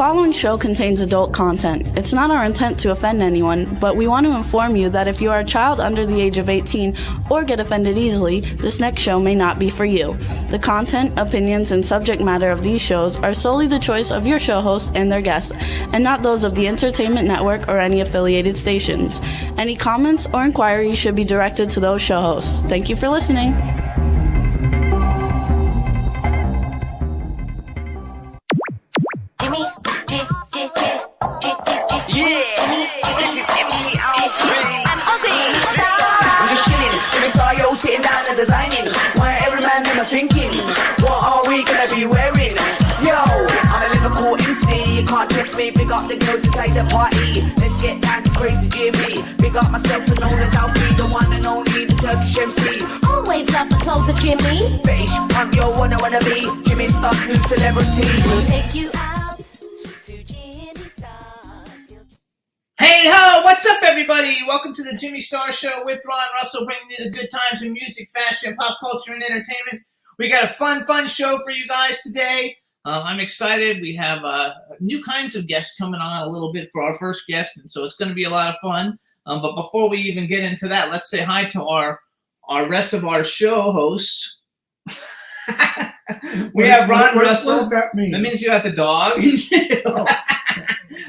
following show contains adult content. It's not our intent to offend anyone, but we want to inform you that if you are a child under the age of 18 or get offended easily, this next show may not be for you. The content, opinions, and subject matter of these shows are solely the choice of your show hosts and their guests, and not those of the Entertainment Network or any affiliated stations. Any comments or inquiries should be directed to those show hosts. Thank you for listening. Sitting down and designing, where every man in a thinking, what are we gonna be wearing? Yo, I'm a Liverpool MC, you can't trust me, big up the girls inside the party, let's get down to crazy Jimmy, big up myself and known as Alfie, the one and only, the Turkish MC, always love the clothes of Jimmy, bitch, I'm your wanna be, Jimmy Star's new celebrity, we'll take you out to Jimmy Star's. Hey ho, what's up everybody? Welcome to the Jimmy Star Show with Ron Russell, bringing you the good times in music, fashion, pop culture, and entertainment. We got a fun show for you guys today. I'm excited. We have new kinds of guests coming on a little bit for our first guest, and so it's going to be a lot of fun. But before we even get into that, let's say hi to our rest of our show hosts. We have Ron Russell. What does that mean? That means you have the dog.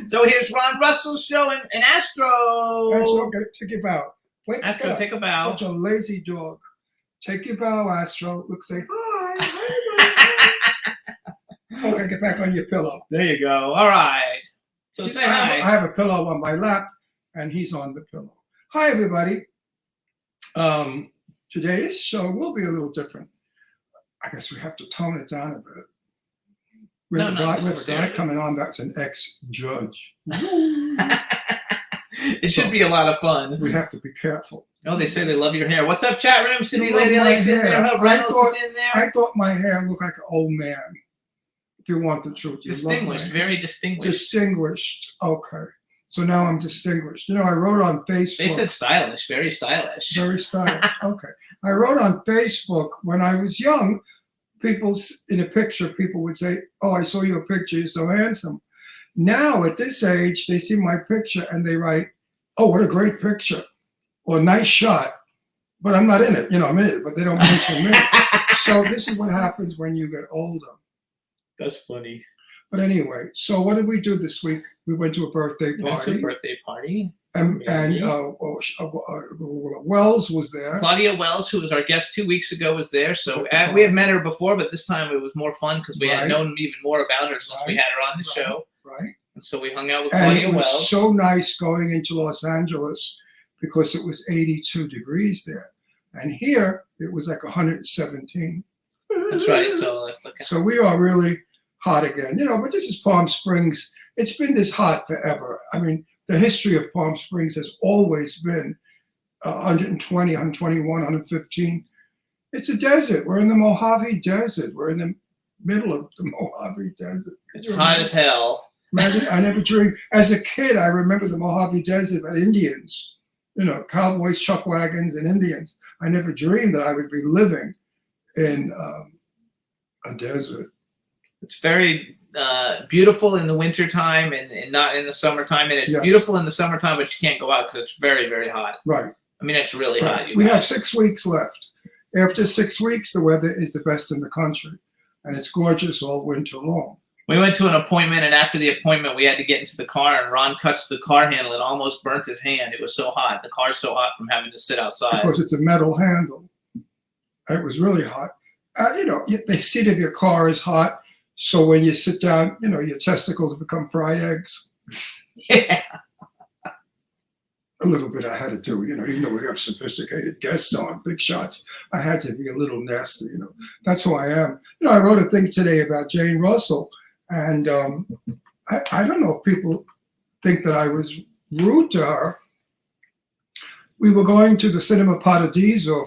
So here's Ron Russell's show and Astro. Astro, take your bow. Wait, Astro, take a bow. Such a lazy dog. Take your bow, Astro. Look, say hi. Okay, get back on your pillow. There you go. All right. So say hi. I have a pillow on my lap, and he's on the pillow. Hi, everybody. Today's show will be a little different. I guess we have to tone it down a bit. We have a guy coming on that's an ex-judge. It should be a lot of fun. We have to be careful. Oh, they say they love your hair. What's up, chat room? Cindy Lady Lake's in there. Hope Reynolds is in there. I thought my hair looked like an old man. If you want the truth. Distinguished, very distinguished. Distinguished. Okay. So now I'm distinguished. You know, I wrote on Facebook. They said stylish, very stylish. Very stylish. Okay. I wrote on Facebook when I was young. People in a picture, people would say, "Oh, I saw your picture. You're so handsome." Now at this age, they see my picture and they write, "Oh, what a great picture," or "Nice shot." But I'm not in it. You know, I'm in it, but they don't mention me. So this is what happens when you get older. That's funny. But anyway, so what did we do this week? We went to a birthday party. We went to a birthday party. And Wells was there. Claudia Wells, who was our guest 2 weeks ago, was there. So we had met her before, but this time it was more fun because we had known even more about her since we had her on the show. Right. And so we hung out with Claudia Wells. It was so nice going into Los Angeles because it was 82 degrees there. And here it was like 117. That's right. So we are really hot again. You know, but this is Palm Springs. It's been this hot forever. I mean, the history of Palm Springs has always been 120, 121, 115. It's a desert. We're in the Mojave Desert. We're in the middle of the Mojave Desert. It's hot as hell. Imagine, I never dreamed. As a kid, I remember the Mojave Desert and Indians. You know, cowboys, chuck wagons, and Indians. I never dreamed that I would be living in a desert. It's very beautiful in the wintertime and not in the summertime. And it's beautiful in the summertime, but you can't go out because it's very, very hot. Right. I mean, it's really hot. We have 6 weeks left. After 6 weeks, the weather is the best in the country. And it's gorgeous all winter long. We went to an appointment, and after the appointment, we had to get into the car, and Ron touched the car handle and almost burnt his hand. It was so hot. The car's so hot from having to sit outside. Because it's a metal handle. It was really hot. You know, the seat of your car is hot. So when you sit down, you know, your testicles become fried eggs. Yeah. A little bit I had to do, you know, even though we have sophisticated guests on, big shots, I had to be a little nasty, you know. That's who I am. You know, I wrote a thing today about Jane Russell, and I don't know if people think that I was rude to her. We were going to the Cinema Paradiso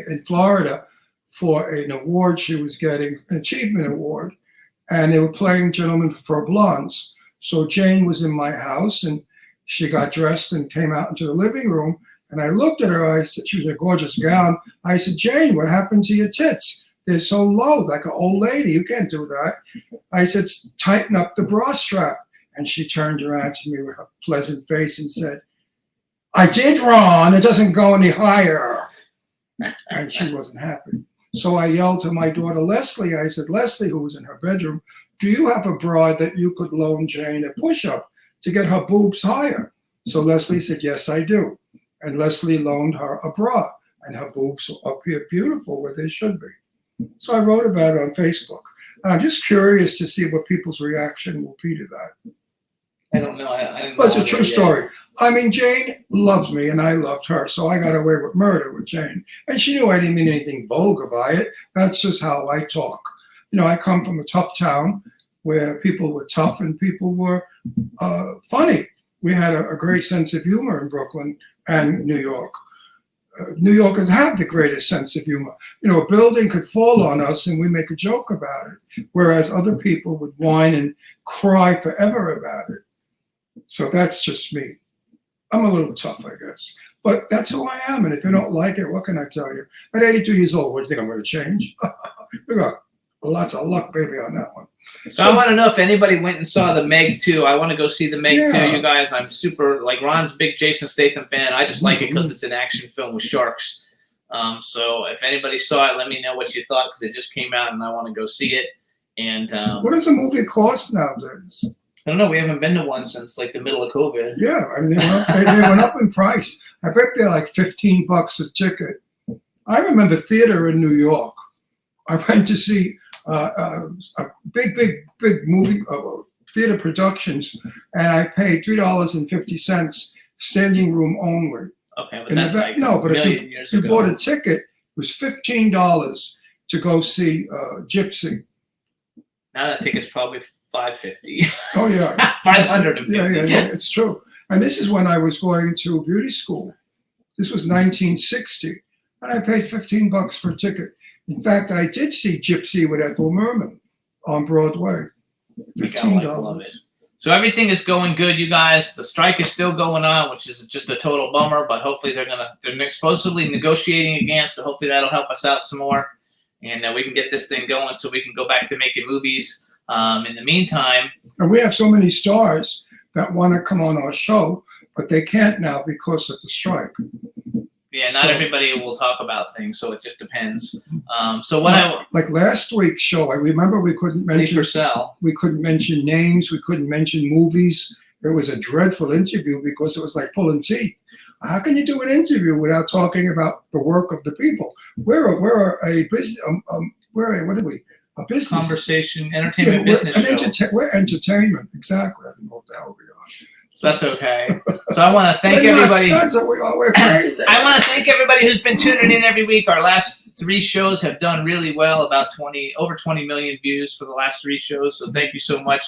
in Florida for an award she was getting, an achievement award, and they were playing Gentlemen Prefer Blondes. So Jane was in my house, and she got dressed and came out into the living room, and I looked at her. I said, she was in a gorgeous gown. I said, "Jane, what happened to your tits?" they're so low, like an old lady. You can't do that. I said, tighten up the bra strap. And she turned around to me with a pleasant face and said, I did, Ron. It doesn't go any higher. And she wasn't happy. So I yelled to my daughter, Leslie. I said, Leslie, who was in her bedroom, do you have a bra that you could loan Jane a push-up to get her boobs higher? So Leslie said, yes, I do. And Leslie loaned her a bra, and her boobs are up here beautiful where they should be. So I wrote about it on Facebook. And I'm just curious to see what people's reaction will be to that. I don't know. I didn't But it's know a true that yet. story. I mean, Jane loves me, and I loved her, so I got away with murder with Jane. And she knew I didn't mean anything vulgar by it. That's just how I talk. You know, I come from a tough town where people were tough and people were funny. We had a great sense of humor in Brooklyn and New York. New Yorkers have the greatest sense of humor. You know, a building could fall on us and we make a joke about it, whereas other people would whine and cry forever about it. So that's just me. I'm a little tough, I guess. But that's who I am. And if you don't like it, what can I tell you? At 82 years old, what do you think I'm going to change? We got lots of luck, baby, on that one. So I want to know if anybody went and saw the Meg 2. I want to go see the Meg 2, Yeah. you guys. I'm super, like Ron's a big Jason Statham fan. I just like it because it's an action film with sharks. So if anybody saw it, let me know what you thought because it just came out and I want to go see it. And What does a movie cost nowadays? I don't know. We haven't been to one since like the middle of COVID. Yeah, I mean, they went up in price. I bet they're like $15 a ticket. I remember theater in New York. I went to see a big movie, theater productions, and I paid $3.50 standing room only. Okay, but In the that's back- like no, but if million years you ago. bought a ticket, it was $15 to go see Gypsy. Now that ticket's probably $550. Oh yeah, $550. yeah, it's true. And this is when I was going to beauty school. This was 1960, and I paid $15 for a ticket. In fact, I did see Gypsy with Ethel Merman on Broadway. You gotta love it. So everything is going good, you guys. The strike is still going on, which is just a total bummer. But hopefully they're supposedly negotiating again. So hopefully that'll help us out some more, and we can get this thing going so we can go back to making movies. In the meantime, And we have so many stars that want to come on our show, but they can't now because of the strike. yeah, not So- everybody will talk about things, so it just depends. So what I Like last week's show, I remember we couldn't Lee mention Purcell. we couldn't mention names, we couldn't mention movies. It was a dreadful interview because it was like pulling teeth. How can you do an interview without talking about the work of the people? We're a business. A business Conversation, Yeah, entertainment, business show. we're entertainment. Exactly. I don't know what the hell we are. So that's okay. So I want to thank We're not everybody. sons, we are. We're crazy. I want to thank everybody who's been tuning in every week. Our last 3 shows have done really well, about over 20 million views for the last 3 shows. So thank you so much.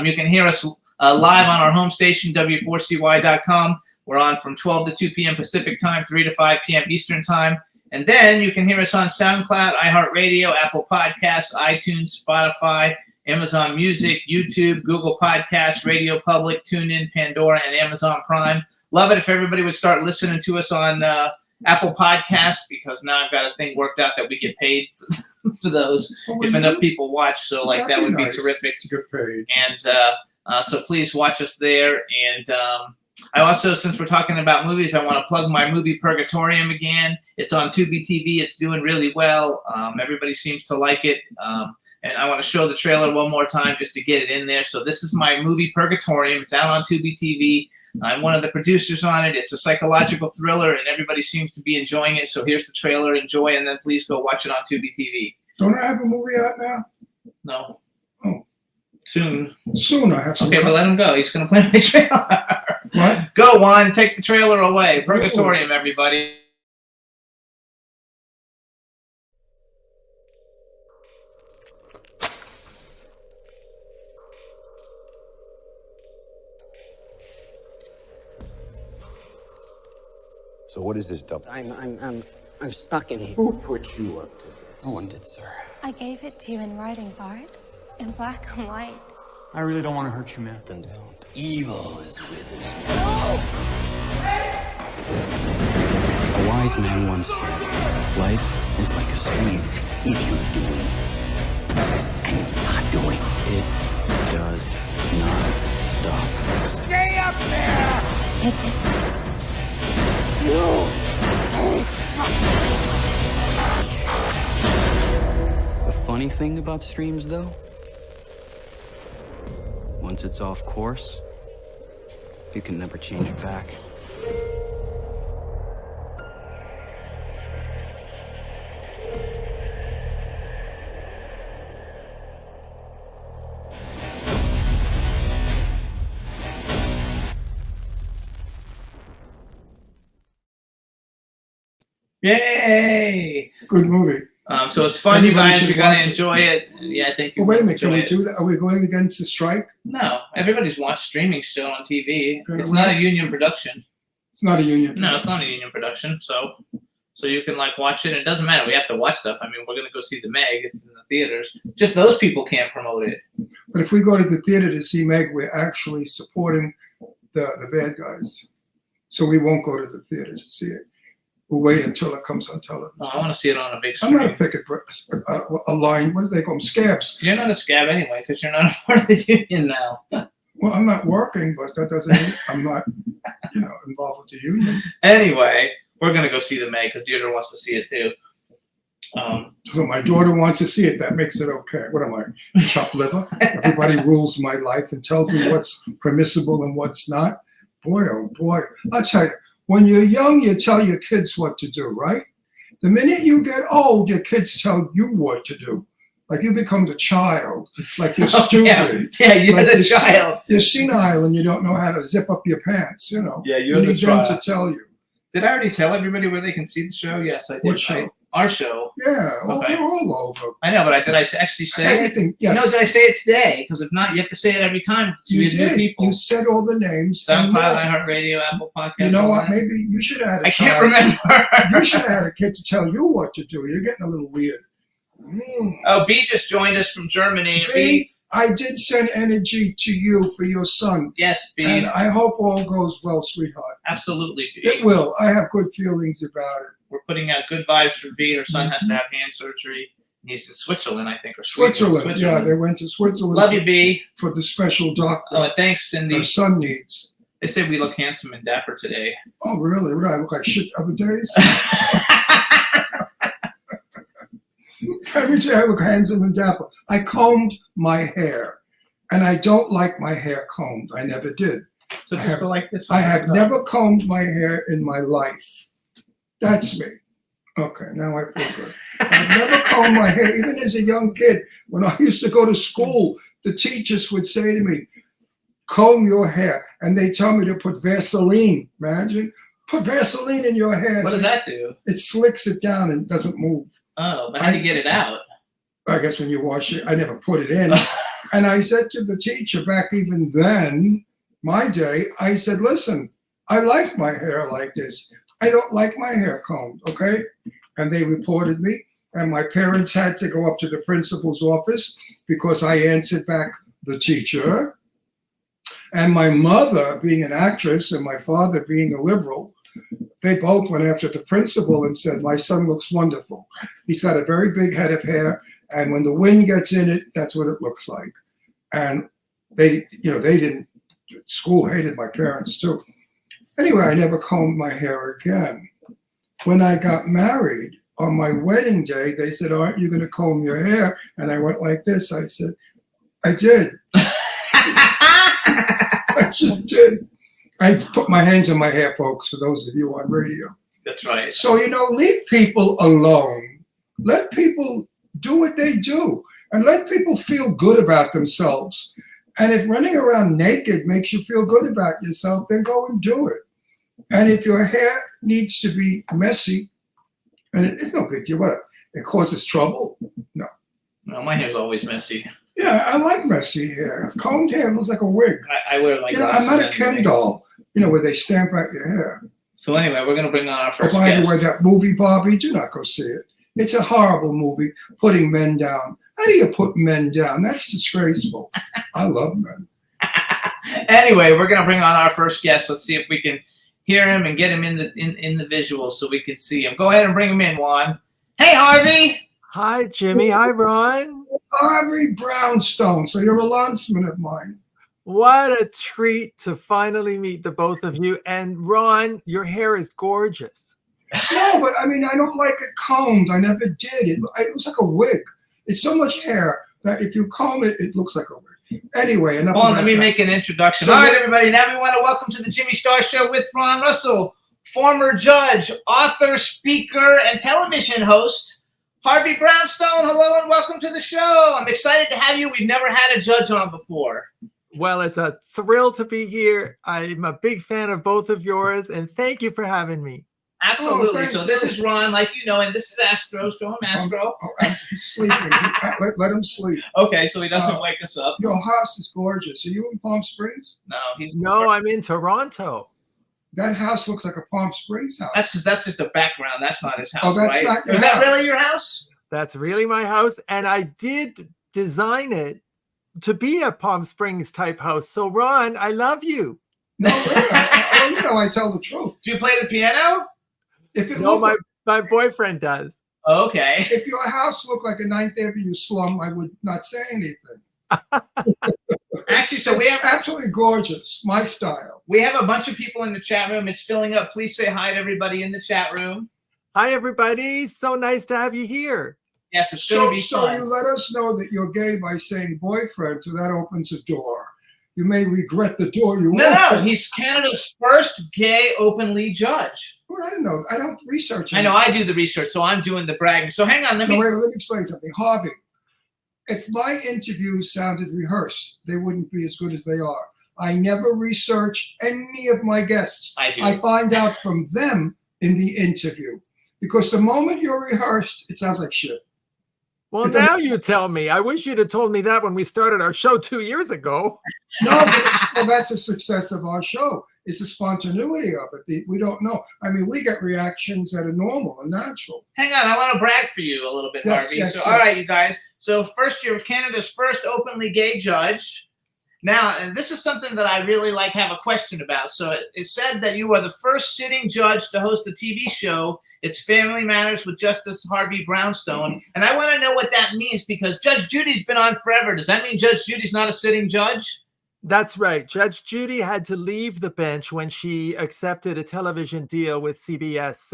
You can hear us live on our home station, W4CY.com. We're on from 12 to 2 p.m. Pacific time, 3 to 5 p.m. Eastern time. And then you can hear us on SoundCloud, iHeartRadio, Apple Podcasts, iTunes, Spotify, Amazon Music, YouTube, Google Podcasts, Radio Public, TuneIn, Pandora, and Amazon Prime. Love it if everybody would start listening to us on Apple Podcasts, because now I've got a thing worked out that we get paid for those if enough people watch. So like that would be nice terrific. to get paid. And so please watch us there. And I also, since we're talking about movies, I want to plug my movie Purgatorium again. It's on Tubi TV. It's doing really well. Everybody seems to like it. And I want to show the trailer one more time just to get it in there. So this is my movie Purgatorium. It's out on Tubi TV. I'm one of the producers on it. It's a psychological thriller, and everybody seems to be enjoying it. So here's the trailer. Enjoy, and then please go watch it on Tubi TV. Don't I have a movie out now? No. Oh. Soon. Soon I have some. Okay, but let him go. He's going to play my trailer. What? Go, Juan. Take the trailer away. Purgatorium, everybody. So what is this double? I'm stuck in here. Who put you up to this? No one did, sir. I gave it to you in writing, Bart. In black and white. I really don't want to hurt you, man. Then don't. Evil is with us. A wise man once said, life is like a stream. if you're doing and you're not doing. It does not stop. Stay up there! The funny thing about streams, though, once it's off course, you can never change it back. Yay! Good movie. So it's fun, you Everybody guys. should You're gonna watch it. enjoy it. Yeah, I think. Well, wait a minute. Can Enjoy we it. do that? Are we going against the strike? No, everybody's watched streaming still on TV. Okay, It's well- not a union production. It's not a union. No, it's not a union production. So you can like watch it. It doesn't matter. We have to watch stuff. I mean, we're gonna go see the Meg. It's in the theaters. Just those people can't promote it. But if we go to the theater to see Meg, we're actually supporting the bad guys. So we won't go to the theater to see it. We'll wait until it comes on television. Oh, I want to see it on a big I'm screen. not a picket, a line. What do they call them? Scabs. You're not a scab anyway, because you're not a part of the union now. Well, I'm not working, but that doesn't mean I'm not, involved with the union. Anyway, we're gonna go see the Meg because Deirdre wants to see it too. So my daughter wants to see it. That makes it okay. What am I, chopped liver? Everybody rules my life and tells me what's permissible and what's not. Boy, oh boy. I'll tell you, when you're young, you tell your kids what to do, right? The minute you get old, your kids tell you what to do. Like you become the child, like you're stupid. Yeah, you're Like the child. You're senile and you don't know how to zip up your pants, Yeah, You need them to tell you. Did I already tell everybody where they can see the show? Yes, I did. What show? Our show. Yeah, Okay. we're all over. I know, but did I actually say it? Everything, yes. No, did I say it today? Because if not, you have to say it every time. So You we have new did. people. You said all the names. and SoundCloud, more. iHeartRadio, Apple Podcasts. You know all what? that. Maybe you should have had a I can't child. remember. You should have had a kid to tell you what to do. You're getting a little weird. Oh, B just joined us from Germany. B, I did send energy to you for your son. Yes, B. And I hope all goes well, sweetheart. Absolutely, B. It will. I have good feelings about it. We're putting out good vibes for B. Her son has to have hand surgery. He's in Switzerland, I think, or Sweden. Switzerland. Yeah, they went to Switzerland Love you, B. for the special doctor Oh, thanks, Cindy. her son needs. They said we look handsome and dapper today. Oh, really? What do I look like shit other days? Let me tell you, I look handsome and dapper. I combed my hair, and I don't like my hair combed. I never did. So I just have- go like this. I have never combed my hair in my life. That's me. Okay, now I feel good. I've never combed my hair, even as a young kid. When I used to go to school, the teachers would say to me, comb your hair. And they tell me to put Vaseline. Imagine. Put Vaseline in your hair. What does that do? It slicks it down and doesn't move. Oh, but how do you get it out? I guess when you wash it, I never put it in. And I said to the teacher back even then, my day, I said, listen, I like my hair like this. I don't like my hair combed, okay? And they reported me, and my parents had to go up to the principal's office because I answered back the teacher. And my mother, being an actress, and my father, being a liberal, they both went after the principal and said, my son looks wonderful. He's got a very big head of hair, and when the wind gets in it, that's what it looks like. And they didn't, school hated my parents too. Anyway, I never combed my hair again. When I got married, on my wedding day, they said, aren't you going to comb your hair? And I went like this. I said, I did. I just did. I put my hands in my hair, folks, for those of you on radio. That's right. So, leave people alone. Let people do what they do and let people feel good about themselves. And if running around naked makes you feel good about yourself, then go and do it. And if your hair needs to be messy, and it's no big deal, what? It causes trouble? No. No, my hair's always messy. Yeah, I like messy hair. Combed hair looks like a wig. I wear like I'm glasses not a and Ken everything. doll, where they stamp out your hair. So anyway, we're gonna bring on our Oh, first by guest. the way, that movie, Bobby, do not go see it. It's a horrible movie, putting men down. How do you put men down? That's disgraceful. I love men. Anyway, we're gonna bring on our first guest. Let's see if we can hear him and get him in the visuals so we can see him. Go ahead and bring him in, Juan. Hey, Harvey. Hi, Jimmy. Hi, Ron. Harvey Brownstone. So you're a landsman of mine. What a treat to finally meet the both of you. And Ron, your hair is gorgeous. No, but I mean, I don't like it combed. I never did. It looks like a wig. It's so much hair that if you comb it, it looks like a wig. Anyway, enough. Hold on, about let me that. make an introduction. So All right, what- everybody. Now we want to welcome to the Jimmy Star Show with Ron Russell, former judge, author, speaker, and television host, Harvey Brownstone. Hello and welcome to the show. I'm excited to have you. We've never had a judge on before. Well, it's a thrill to be here. I'm a big fan of both of yours, and thank you for having me. Absolutely. thank So you. this is Ron, like you know, and this is Astro. Show him Astro. He's sleeping. Let him sleep. Okay, so he doesn't wake us up. Your house is gorgeous. Are you in Palm Springs? No, he's No, I'm in Toronto. That house looks like a Palm Springs house. That's because that's just a background. That's not his house, Oh, that's right? not your Is that house. really your house? That's really my house, and I did design it to be a Palm Springs type house. So, Ron, I love you. No, really. I tell the truth. Do you play the piano? If it No, looked my boyfriend does. Okay. if your house looked like a Ninth Avenue slum, I would not say anything. Actually, so we It's have absolutely gorgeous. My style. a bunch of people in the chat room. It's filling up. Please say hi to everybody in the chat room. Hi, everybody. So nice to have you here. Yes, it's going to So, be so fun. you let us know that you're gay by saying boyfriend, so that opens a door. You may regret the door you No, opened. he's Canada's first gay openly judge. Well, I don't know. I don't research. I know I do the research, so I'm doing the bragging. So hang on, let No, me. wait, let me explain something. Harvey, if my interviews sounded rehearsed, they wouldn't be as good as they are. I never research any of my guests. I do. I find out from them in the interview. Because the moment you're rehearsed, it sounds like shit. Well, now you tell me. I wish you'd have told me that when we started our show 2 years ago. No, but well, that's a success of our show. It's the spontaneity of it. We don't know. I mean, we get reactions that are normal and natural. Hang on, I want to brag for you a little bit, Yes, Harvey. yes, So, yes. all right, you guys. So, first, you're Canada's first openly gay judge. Now, and this is something that I really have a question about. So, it said that you are the first sitting judge to host a TV show. It's Family Matters with Justice Harvey Brownstone. And I want to know what that means because Judge Judy's been on forever. Does that mean Judge Judy's not a sitting judge? That's right. Judge Judy had to leave the bench when she accepted a television deal with CBS.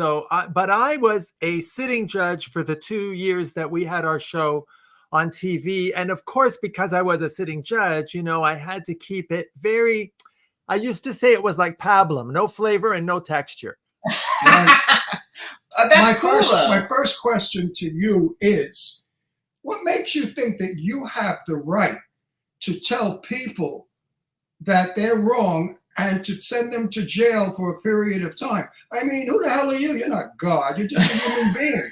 But I was a sitting judge for the 2 years that we had our show on TV. And of course, because I was a sitting judge, I had to keep it I used to say it was like pablum, no flavor and no texture. That's cool, though. My first question to you is, what makes you think that you have the right to tell people that they're wrong and to send them to jail for a period of time? I mean, who the hell are you? You're not God. You're just a human being.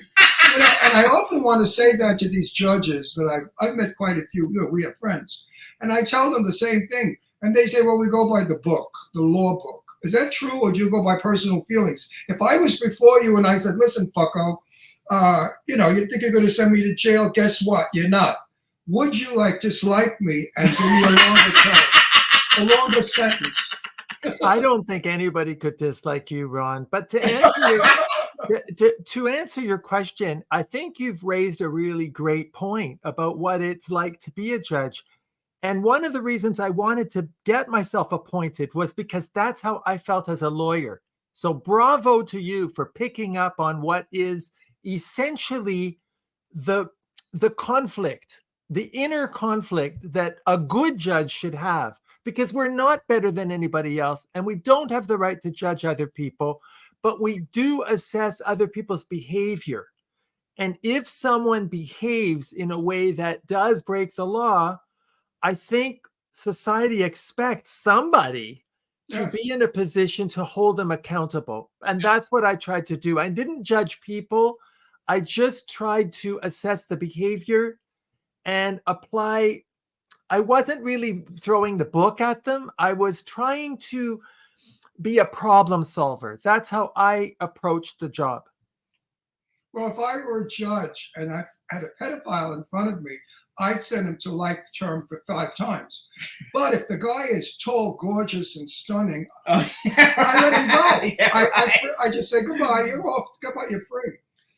And I often want to say that to these judges that I've met quite a few. We have friends. And I tell them the same thing. And they say, well, we go by the book, the law book. Is that true, or do you go by personal feelings? If I was before you and I said, listen, fucko, you think you're going to send me to jail, guess what? You're not. Would you dislike me and give me a longer term, a longer sentence? I don't think anybody could dislike you, Ron. But to answer your question, I think you've raised a really great point about what it's like to be a judge. And one of the reasons I wanted to get myself appointed was because that's how I felt as a lawyer. So bravo to you for picking up on what is essentially the conflict, the inner conflict that a good judge should have, because we're not better than anybody else. And we don't have the right to judge other people, but we do assess other people's behavior. And if someone behaves in a way that does break the law, I think society expects somebody to be in a position to hold them accountable. And that's what I tried to do. I didn't judge people. I just tried to assess the behavior and apply. I wasn't really throwing the book at them. I was trying to be a problem solver. That's how I approached the job. Well, if I were a judge and I had a pedophile in front of me, I'd send him to life term for 5 times. But if the guy is tall, gorgeous, and stunning, I let him go. Yeah, right. I just say, goodbye, you're off. Goodbye, you're free.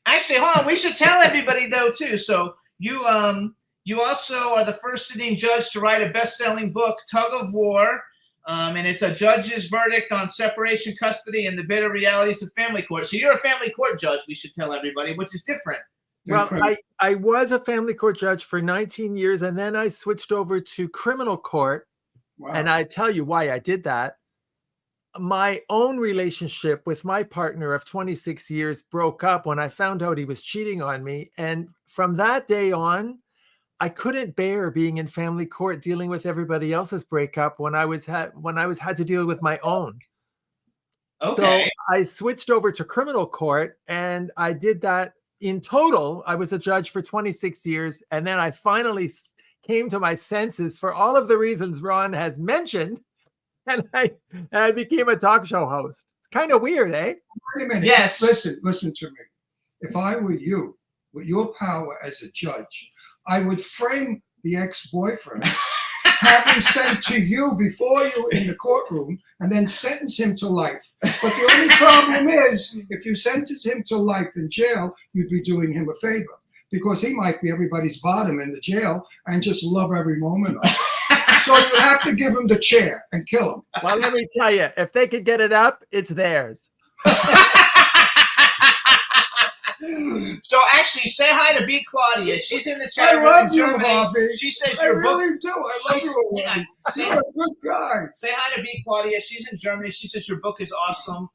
Actually, hold on. We should tell everybody though too. So you also are the first sitting judge to write a best-selling book, Tug of War, and it's a judge's verdict on separation, custody, and the bitter realities of family court. So you're a family court judge. We should tell everybody, which is different. Well, I was a family court judge for 19 years, and then I switched over to criminal court. Wow. And I tell you why I did that. My own relationship with my partner of 26 years broke up when I found out he was cheating on me. And from that day on, I couldn't bear being in family court dealing with everybody else's breakup when I was had to deal with my own. Okay. So I switched over to criminal court, and I did that. In total, I was a judge for 26 years, and then I finally came to my senses for all of the reasons Ron has mentioned, and I became a talk show host. It's kind of weird, eh? Wait a minute. Yes. Listen to me. If I were you, with your power as a judge, I would frame the ex-boyfriend, have him sent to you before you in the courtroom, and then sentence him to life. But the only problem is, if you sentence him to life in jail, you'd be doing him a favor, because he might be everybody's bottom in the jail and just love every moment of it. So you have to give him the chair and kill him. Well, let me tell you, if they could get it up, it's theirs. So actually, say hi to B. Claudia. She's in the chat I room love in you, Germany. Harvey. She says I your book. really do. I love you. Hang on. You're a good guy. Say hi to B. Claudia. She's in Germany. She says your book is awesome.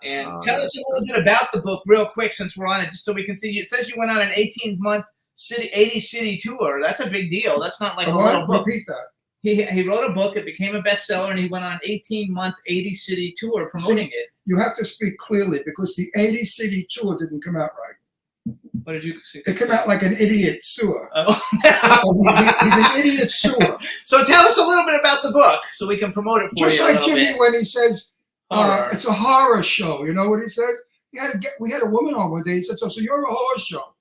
And tell us a little bit about the book real quick, since we're on it, just so we can see. It says you went on an 18-month 80-city tour. That's a big deal. That's not like a little book. Repeat that. He wrote a book. It became a bestseller, and he went on an 18-month 80-city tour promoting it. You have to speak clearly, because the 80-city tour didn't come out right. What did you say? It came out like an idiot sewer. Oh. He's an idiot sewer. So tell us a little bit about the book so we can promote it for Just you like a little Jimmy bit. when he says Horror. it's a horror show. You know what he says? We had a woman on one day. He said, so you're a horror show.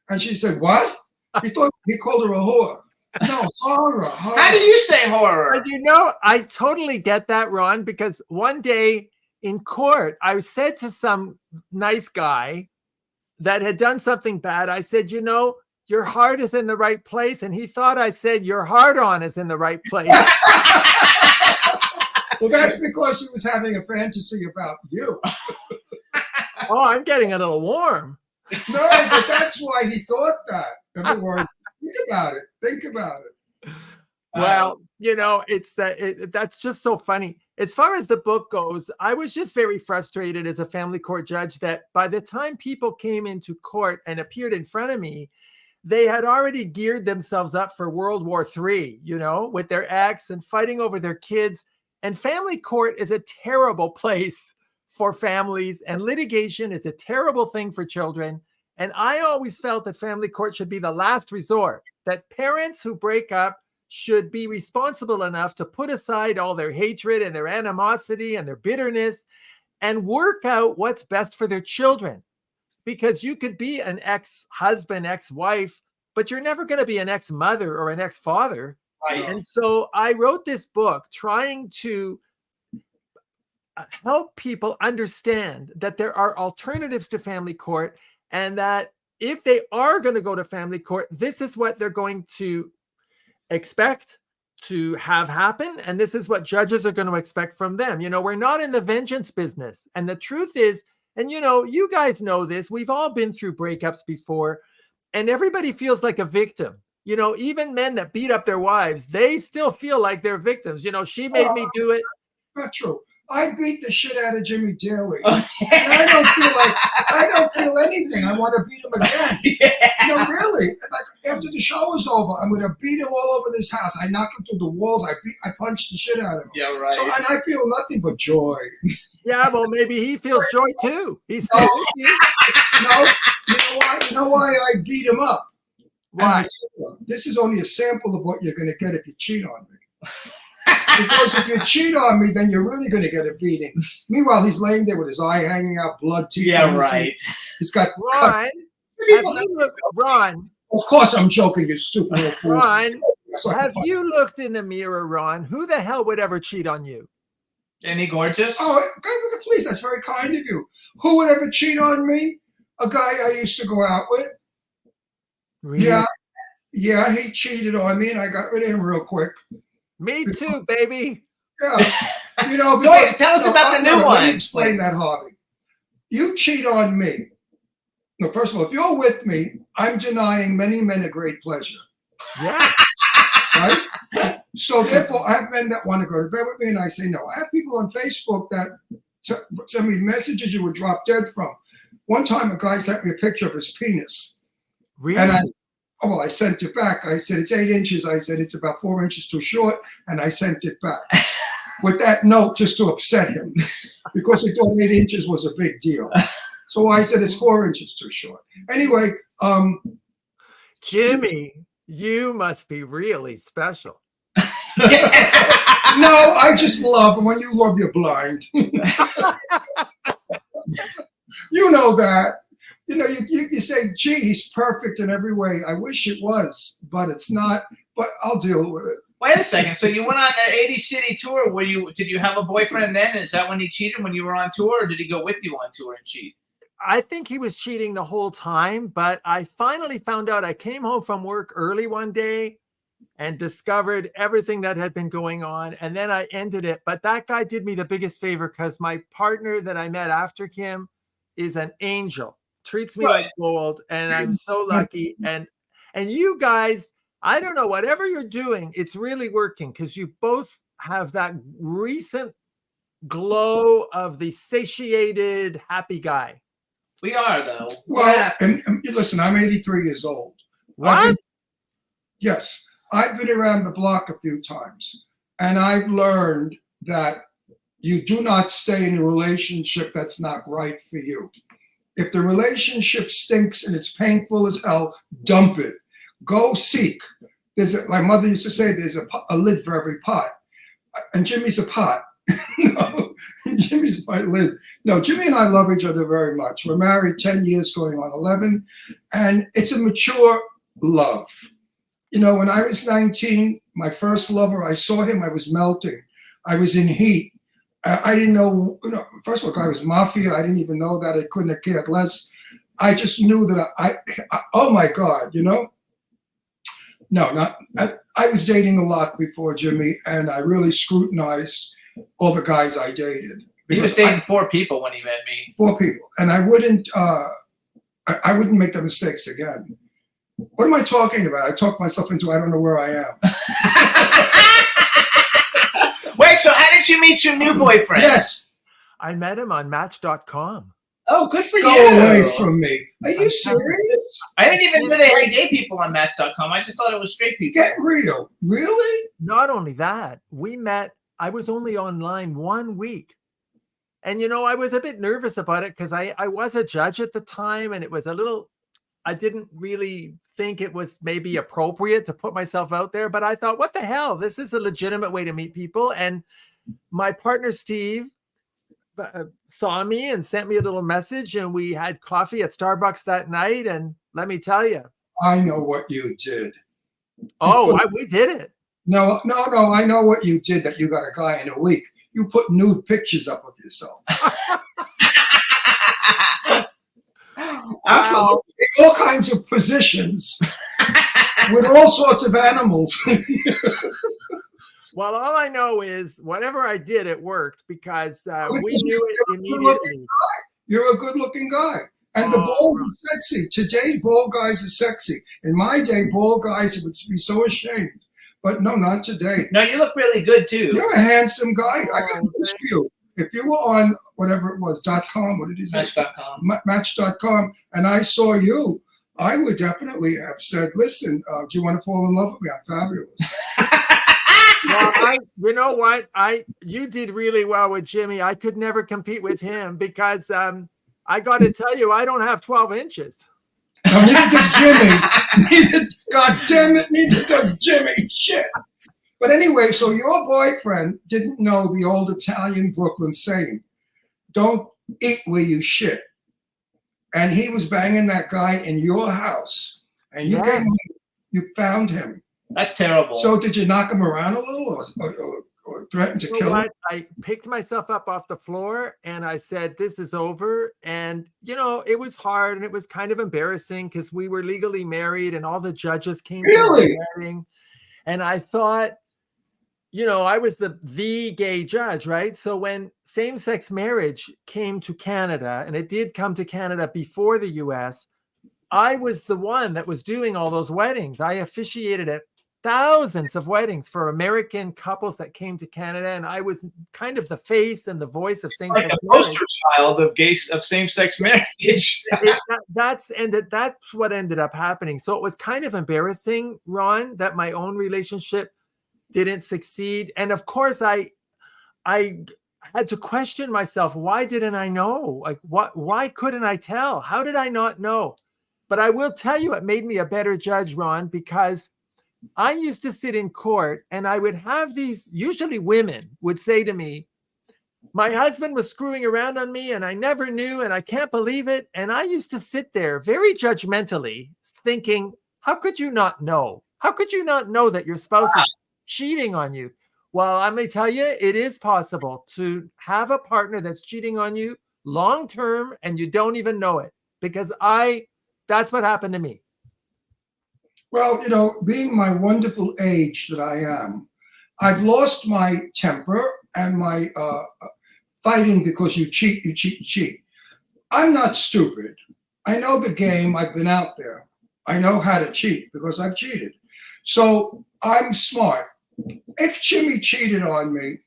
And she said, what? He thought he called her a whore. No, horror. How do you say horror? But you know, I totally get that, Ron, because one day in court, I said to some nice guy that had done something bad, I said, you know, your heart is in the right place. And he thought I said your heart on is in the right place. Well, that's because he was having a fantasy about you. Oh, I'm getting a little warm. No, but that's why he thought that. In other words, think about it. Think about it. Well, you know, it's that's just so funny. As far as the book goes, I was just very frustrated as a family court judge that by the time people came into court and appeared in front of me, they had already geared themselves up for World War III, you know, with their ex and fighting over their kids. And family court is a terrible place for families, and litigation is a terrible thing for children. And I always felt that family court should be the last resort, that parents who break up should be responsible enough to put aside all their hatred and their animosity and their bitterness and work out what's best for their children. Because you could be an ex-husband, ex-wife, but you're never going to be an ex-mother or an ex-father. Right. And so I wrote this book trying to help people understand that there are alternatives to family court, and that if they are going to go to family court, this is what they're going to expect to have happen. And this is what judges are going to expect from them. You know, we're not in the vengeance business. And the truth is, and you know, you guys know this, we've all been through breakups before, and everybody feels like a victim. You know, even men that beat up their wives, they still feel like they're victims. You know, she made me do it. Not true. I beat the shit out of Jimmy daily. And I don't feel anything. I want to beat him again. Yeah. No, really. Like after the show is over, I'm going to beat him all over this house. I knock him through the walls. I punch the shit out of him. Yeah, right. So, and I feel nothing but joy. Yeah, well, maybe he feels joy too. He's still with you. No, you know why I beat him up? Why? This is only a sample of what you're going to get if you cheat on me. Because if you cheat on me, then you're really going to get a beating. Meanwhile, he's laying there with his eye hanging out, blood, teeth. Yeah, right. He's got Ron, have you looked, Ron, Of course I'm joking, you stupid little fool. Ron, That's like have you looked in the mirror, Ron? Who the hell would ever cheat on you? Any gorgeous? Oh, God, please, that's very kind of you. Who would ever cheat on me? A guy I used to go out with. Really? Yeah, he cheated on me, and I got rid of him real quick. Me too, baby. Yeah, you know. So wait, tell us about the new Let one. me explain that, Harvey. You cheat on me. No, first of all, if you're with me, I'm denying many men a great pleasure. Yes. Right? So therefore, I have men that want to go to bed with me, and I say no. I have people on Facebook that send me messages you would drop dead from. One time, a guy sent me a picture of his penis. Really? And I sent it back. I said, it's 8 inches. I said, it's about 4 inches too short. And I sent it back with that note just to upset him because he thought 8 inches was a big deal. So I said, it's 4 inches too short. Anyway. Jimmy, you must be really special. No, I just love, and when you love, you're blind. You know that. You know, you say, gee, he's perfect in every way. I wish it was, but it's not. But I'll deal with it. Wait a second. So you went on an 80 city tour. Did you have a boyfriend then? Is that when he cheated, when you were on tour, or did he go with you on tour and cheat? I think he was cheating the whole time, but I finally found out. I came home from work early one day and discovered everything that had been going on, and then I ended it. But that guy did me the biggest favor because my partner that I met after Kim is an angel, treats me like gold, and I'm so lucky. And you guys, I don't know, whatever you're doing, it's really working because you both have that recent glow of the satiated, happy guy. We are, though. Well, and listen, I'm 83 years old. What? Yes. I've been around the block a few times, and I've learned that you do not stay in a relationship that's not right for you. If the relationship stinks and it's painful as hell, dump it. Go seek. My mother used to say there's a lid for every pot, and Jimmy's a pot. No, Jimmy's my lid. No, Jimmy and I love each other very much. We're married 10 years, going on 11, and it's a mature love. You know, when I was 19, my first lover, I saw him, I was melting. I was in heat. I didn't know, first of all, I was mafia. I didn't even know that. I couldn't have cared less. I just knew that I oh my God, No, I was dating a lot before Jimmy, and I really scrutinized all the guys I dated. He was dating 4 people when he met me. 4 people. And I wouldn't make the mistakes again. What am I talking about? I talked myself into, I don't know where I am. Wait, so how did you meet your new boyfriend? Yes. I met him on Match.com. Oh, good for you. Go away from me. Are you serious? I didn't even know they had gay people on Match.com. I just thought it was straight people. Get real. Really? Not only that, we met, I was only online 1 week. And, I was a bit nervous about it because I was a judge at the time, and it was I didn't really think it was maybe appropriate to put myself out there, but I thought, what the hell? This is a legitimate way to meet people. And my partner, Steve, saw me and sent me a little message, and we had coffee at Starbucks that night. And let me tell you, I know what you did. We did it. No, I know what you did, that you got a guy in a week. You put nude pictures up of yourself. Absolutely. In all kinds of positions with all sorts of animals. Well, all I know is whatever I did, it worked because we knew it immediately. You're a good-looking guy. And the bald is sexy. Today, bald guys are sexy. In my day, bald guys would be so ashamed. But no, not today. No, you look really good, too. You're a handsome guy. I got news for you. If you were on whatever it was, .com, what did he say? Match.com. Match.com, and I saw you, I would definitely have said, listen, do you want to fall in love with me? I'm fabulous. Well, you know what? You did really well with Jimmy. I could never compete with him because I got to tell you, I don't have 12 inches. No, neither does Jimmy. God damn it, neither does Jimmy. Shit. But anyway, so your boyfriend didn't know the old Italian Brooklyn saying, don't eat where you shit. And he was banging that guy in your house. And you came home, you found him. That's terrible. So did you knock him around a little? Or threatened to You know kill him? what? I picked myself up off the floor and I said, this is over. And, it was hard and it was kind of embarrassing because we were legally married and all the judges came to Really? my wedding. And I thought, I was the gay judge, right? So when same-sex marriage came to Canada, and it did come to Canada before the US, I was the one that was doing all those weddings. I officiated at thousands of weddings for American couples that came to Canada, and I was kind of the face and the voice of Like same-sex a marriage. poster child of same-sex marriage. That's what ended up happening. So it was kind of embarrassing, Ron, that my own relationship didn't succeed. And of course, I had to question myself. Why didn't I know? Like, why couldn't I tell? How did I not know? But I will tell you, it made me a better judge, Ron, because I used to sit in court and I would have these, usually women would say to me, my husband was screwing around on me and I never knew and I can't believe it. And I used to sit there very judgmentally thinking, how could you not know? How could you not know that your spouse is cheating on you? Well, I'm going to tell you, it is possible to have a partner that's cheating on you long term and you don't even know it, because that's what happened to me. Well, being my wonderful age that I am, I've lost my temper and my fighting because you cheat, you cheat, you cheat. I'm not stupid. I know the game. I've been out there. I know how to cheat because I've cheated. So I'm smart. If Jimmy cheated on me,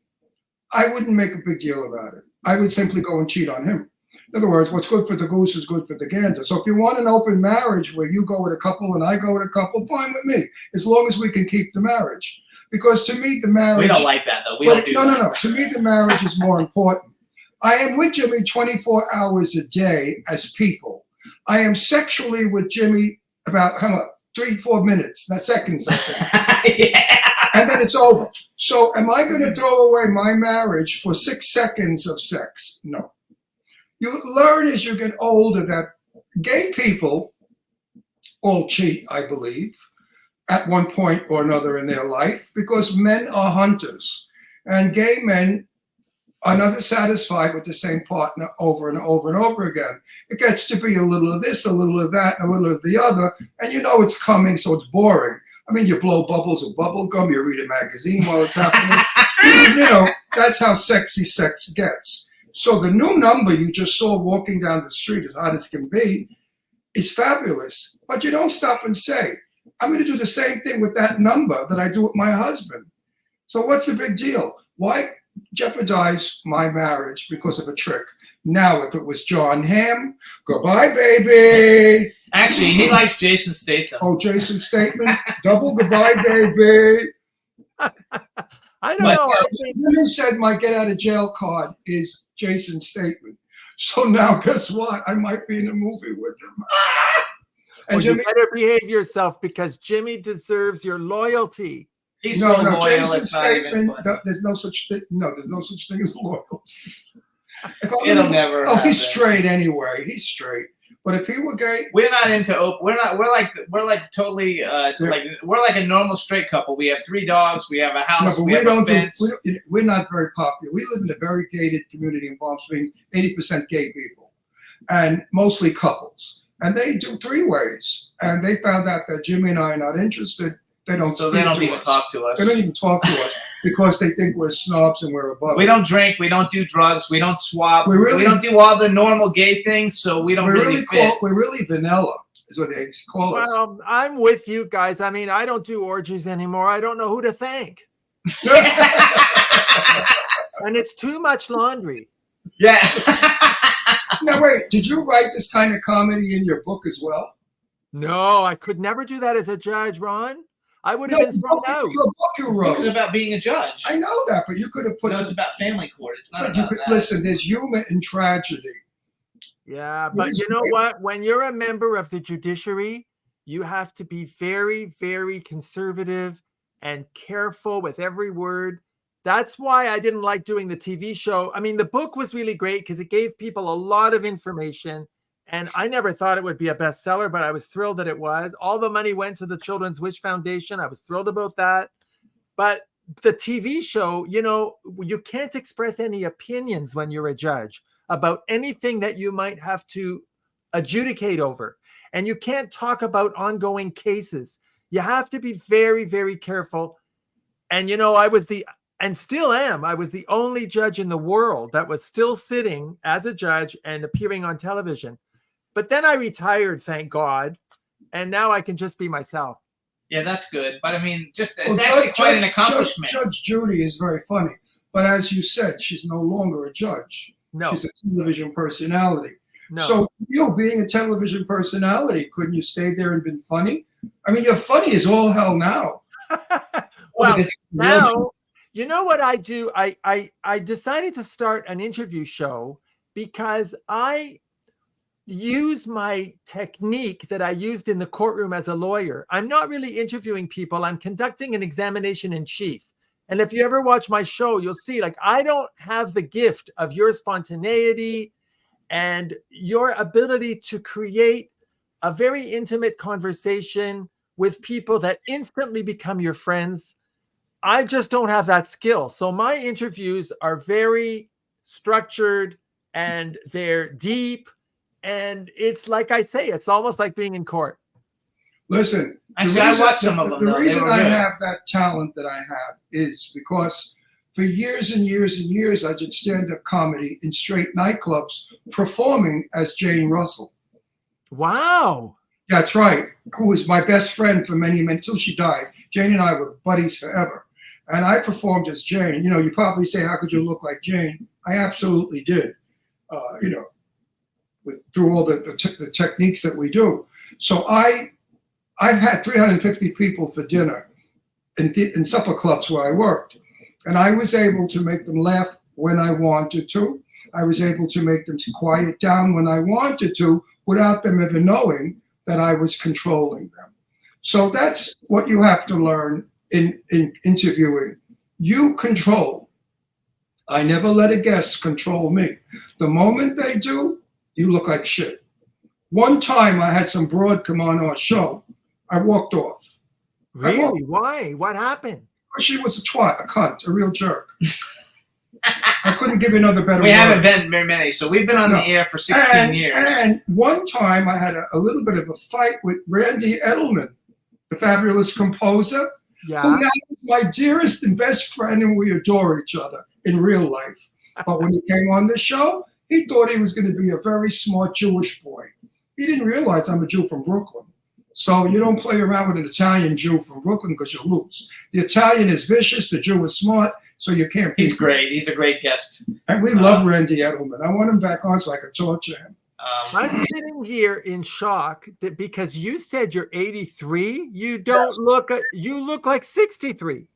I wouldn't make a big deal about it. I would simply go and cheat on him. In other words, what's good for the goose is good for the gander. So if you want an open marriage where you go with a couple and I go with a couple, fine with me, as long as we can keep the marriage. Because to me, the marriage... We don't like that, though. We don't do that. No. To me, the marriage is more important. I am with Jimmy 24 hours a day as people. I am sexually with Jimmy about, 3-4 minutes, not seconds, I think. Yeah. And then it's over. So am I going to throw away my marriage for 6 seconds of sex? No. You learn as you get older that gay people all cheat, I believe, at one point or another in their life, because men are hunters. And gay men are never satisfied with the same partner over and over and over again. It gets to be a little of this, a little of that, a little of the other, and it's coming, so it's boring. I mean, you blow bubbles of bubble gum, you read a magazine while it's happening. That's how sexy sex gets. So the new number you just saw walking down the street, as hot as can be, is fabulous. But you don't stop and say, I'm going to do the same thing with that number that I do with my husband. So what's the big deal? Why jeopardize my marriage because of a trick? Now, if it was John Hamm, goodbye, baby. Actually, he likes Jason Statham. Oh, Jason Statham, double goodbye, baby. I don't know. Women said my get out of jail card is Jason Statham. So now, guess what? I might be in a movie with him. And Well, Jimmy, you better behave yourself because Jimmy deserves your loyalty. He's so loyal, Jason it's not even Statham. funny. There's no such thing. No, there's no such thing as loyalty. It'll never happen. He's straight anyway. He's straight. But if he were gay, We're not into open. We're like totally we're like a normal straight couple. We have 3 dogs. We have a house. no, but we have a fence. we're not very popular. We live in a very gated community in Palm Springs, 80% gay people, and mostly couples. And they do 3-ways. And they found out that Jimmy and I are not interested. They don't. So they don't even talk to us. They don't even talk to us because they think we're snobs and we're above. We don't drink. We don't do drugs. We don't swap. We don't do all the normal gay things. So we don't really fit. We're really vanilla, is what they call us. Well, I'm with you guys. I mean, I don't do orgies anymore. I don't know who to thank. And it's too much laundry. Yeah. Now, wait, did you write this kind of comedy in your book as well? No, I could never do that as a judge, Ron. I would have been thrown out. Your book you wrote. It's about being a judge. I know that, but you could have put. No, it's about family court. It's not But about that. listen. There's humor in tragedy. Yeah, but you know what? When you're a member of the judiciary, you have to be very, very conservative and careful with every word. That's why I didn't like doing the TV show. I mean, the book was really great because it gave people a lot of information. And I never thought it would be a bestseller, but I was thrilled that it was. All the money went to the Children's Wish Foundation. I was thrilled about that. But the TV show, you know, you can't express any opinions when you're a judge about anything that you might have to adjudicate over. And you can't talk about ongoing cases. You have to be very, very careful. And, you know, I was the only judge in the world that was still sitting as a judge and appearing on television. But then I retired, thank God. And now I can just be myself. Yeah, that's good. But I mean, it's actually quite an accomplishment. Judge Judy is very funny. But as you said, she's no longer a judge. No. She's a television personality. No. So, you know, being a television personality, couldn't you stay there and been funny? I mean, you're funny as all hell now. Well, now, you know what I do? I decided to start an interview show because I use my technique that I used in the courtroom as a lawyer. I'm not really interviewing people. I'm conducting an examination in chief. And if you ever watch my show, you'll see, like, I don't have the gift of your spontaneity and your ability to create a very intimate conversation with people that instantly become your friends. I just don't have that skill. So my interviews are very structured and they're deep. And it's like I say, it's almost like being in court. Listen, Actually, I watched some of them. The reason I have that talent that I have is because for years and years and years, I did stand-up comedy in straight nightclubs performing as Jane Russell. Wow. That's right. Who was my best friend for many, until she died. Jane and I were buddies forever. And I performed as Jane. You know, you probably say, how could you look like Jane? I absolutely did, you know, through all the techniques that we do. So I've had 350 people for dinner in supper clubs where I worked. And I was able to make them laugh when I wanted to. I was able to make them quiet down when I wanted to without them ever knowing that I was controlling them. So that's what you have to learn in interviewing. You control. I never let a guest control me. The moment they do, you look like shit. One time I had some broad come on our show. I walked off. Really? Why? What happened? She was a twat, a cunt, a real jerk. I couldn't give another better We word. haven't been very many, so we've been on the air for 16 years. And one time I had a little bit of a fight with Randy Edelman, the fabulous composer, Yeah. who now is my dearest and best friend, and we adore each other in real life. But when he came on the show, he thought he was going to be a very smart Jewish boy. He didn't realize I'm a Jew from Brooklyn. So you don't play around with an Italian Jew from Brooklyn because you lose. The Italian is vicious, the Jew is smart, so you can't beat He's great. He's a great guest. And we love Randy Edelman. I want him back on so I can torture him. I'm sitting here in shock that because you said you're 83, you don't look, you look like 63.